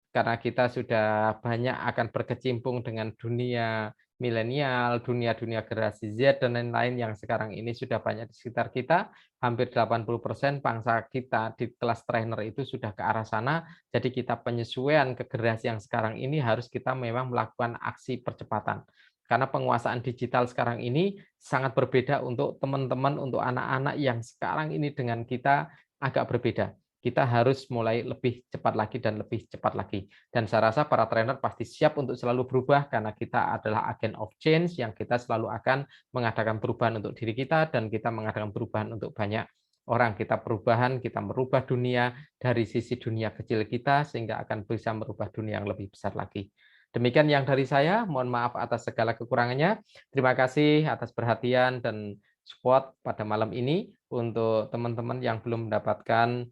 karena kita sudah banyak akan berkecimpung dengan dunia milenial, dunia-dunia generasi Z, dan lain-lain yang sekarang ini sudah banyak di sekitar kita. Hampir 80% bangsa kita di kelas trainer itu sudah ke arah sana. Jadi kita penyesuaian ke generasi yang sekarang ini harus kita memang melakukan aksi percepatan. Karena penguasaan digital sekarang ini sangat berbeda untuk teman-teman, untuk anak-anak yang sekarang ini dengan kita agak berbeda. Kita harus mulai lebih cepat lagi dan lebih cepat lagi. Dan saya rasa para trainer pasti siap untuk selalu berubah karena kita adalah agent of change yang kita selalu akan mengadakan perubahan untuk diri kita dan kita mengadakan perubahan untuk banyak orang. Kita perubahan, kita merubah dunia dari sisi dunia kecil kita sehingga akan bisa merubah dunia yang lebih besar lagi. Demikian yang dari saya, mohon maaf atas segala kekurangannya. Terima kasih atas perhatian dan support pada malam ini. Untuk teman-teman yang belum mendapatkan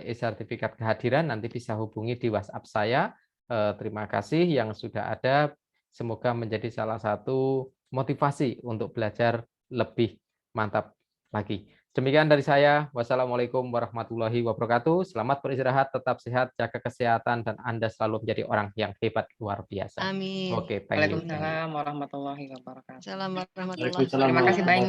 e-sertifikat kehadiran, nanti bisa hubungi di WhatsApp saya. Terima kasih yang sudah ada. Semoga menjadi salah satu motivasi untuk belajar lebih mantap lagi. Demikian dari saya. Wassalamualaikum warahmatullahi wabarakatuh. Selamat beristirahat, tetap sehat, jaga kesehatan, dan Anda selalu menjadi orang yang hebat luar biasa. Amin. Oke, thank you. Waalaikumsalam warahmatullahi wabarakatuh. Assalamualaikum warahmatullahi Waalaikumsalam Terima kasih banyak.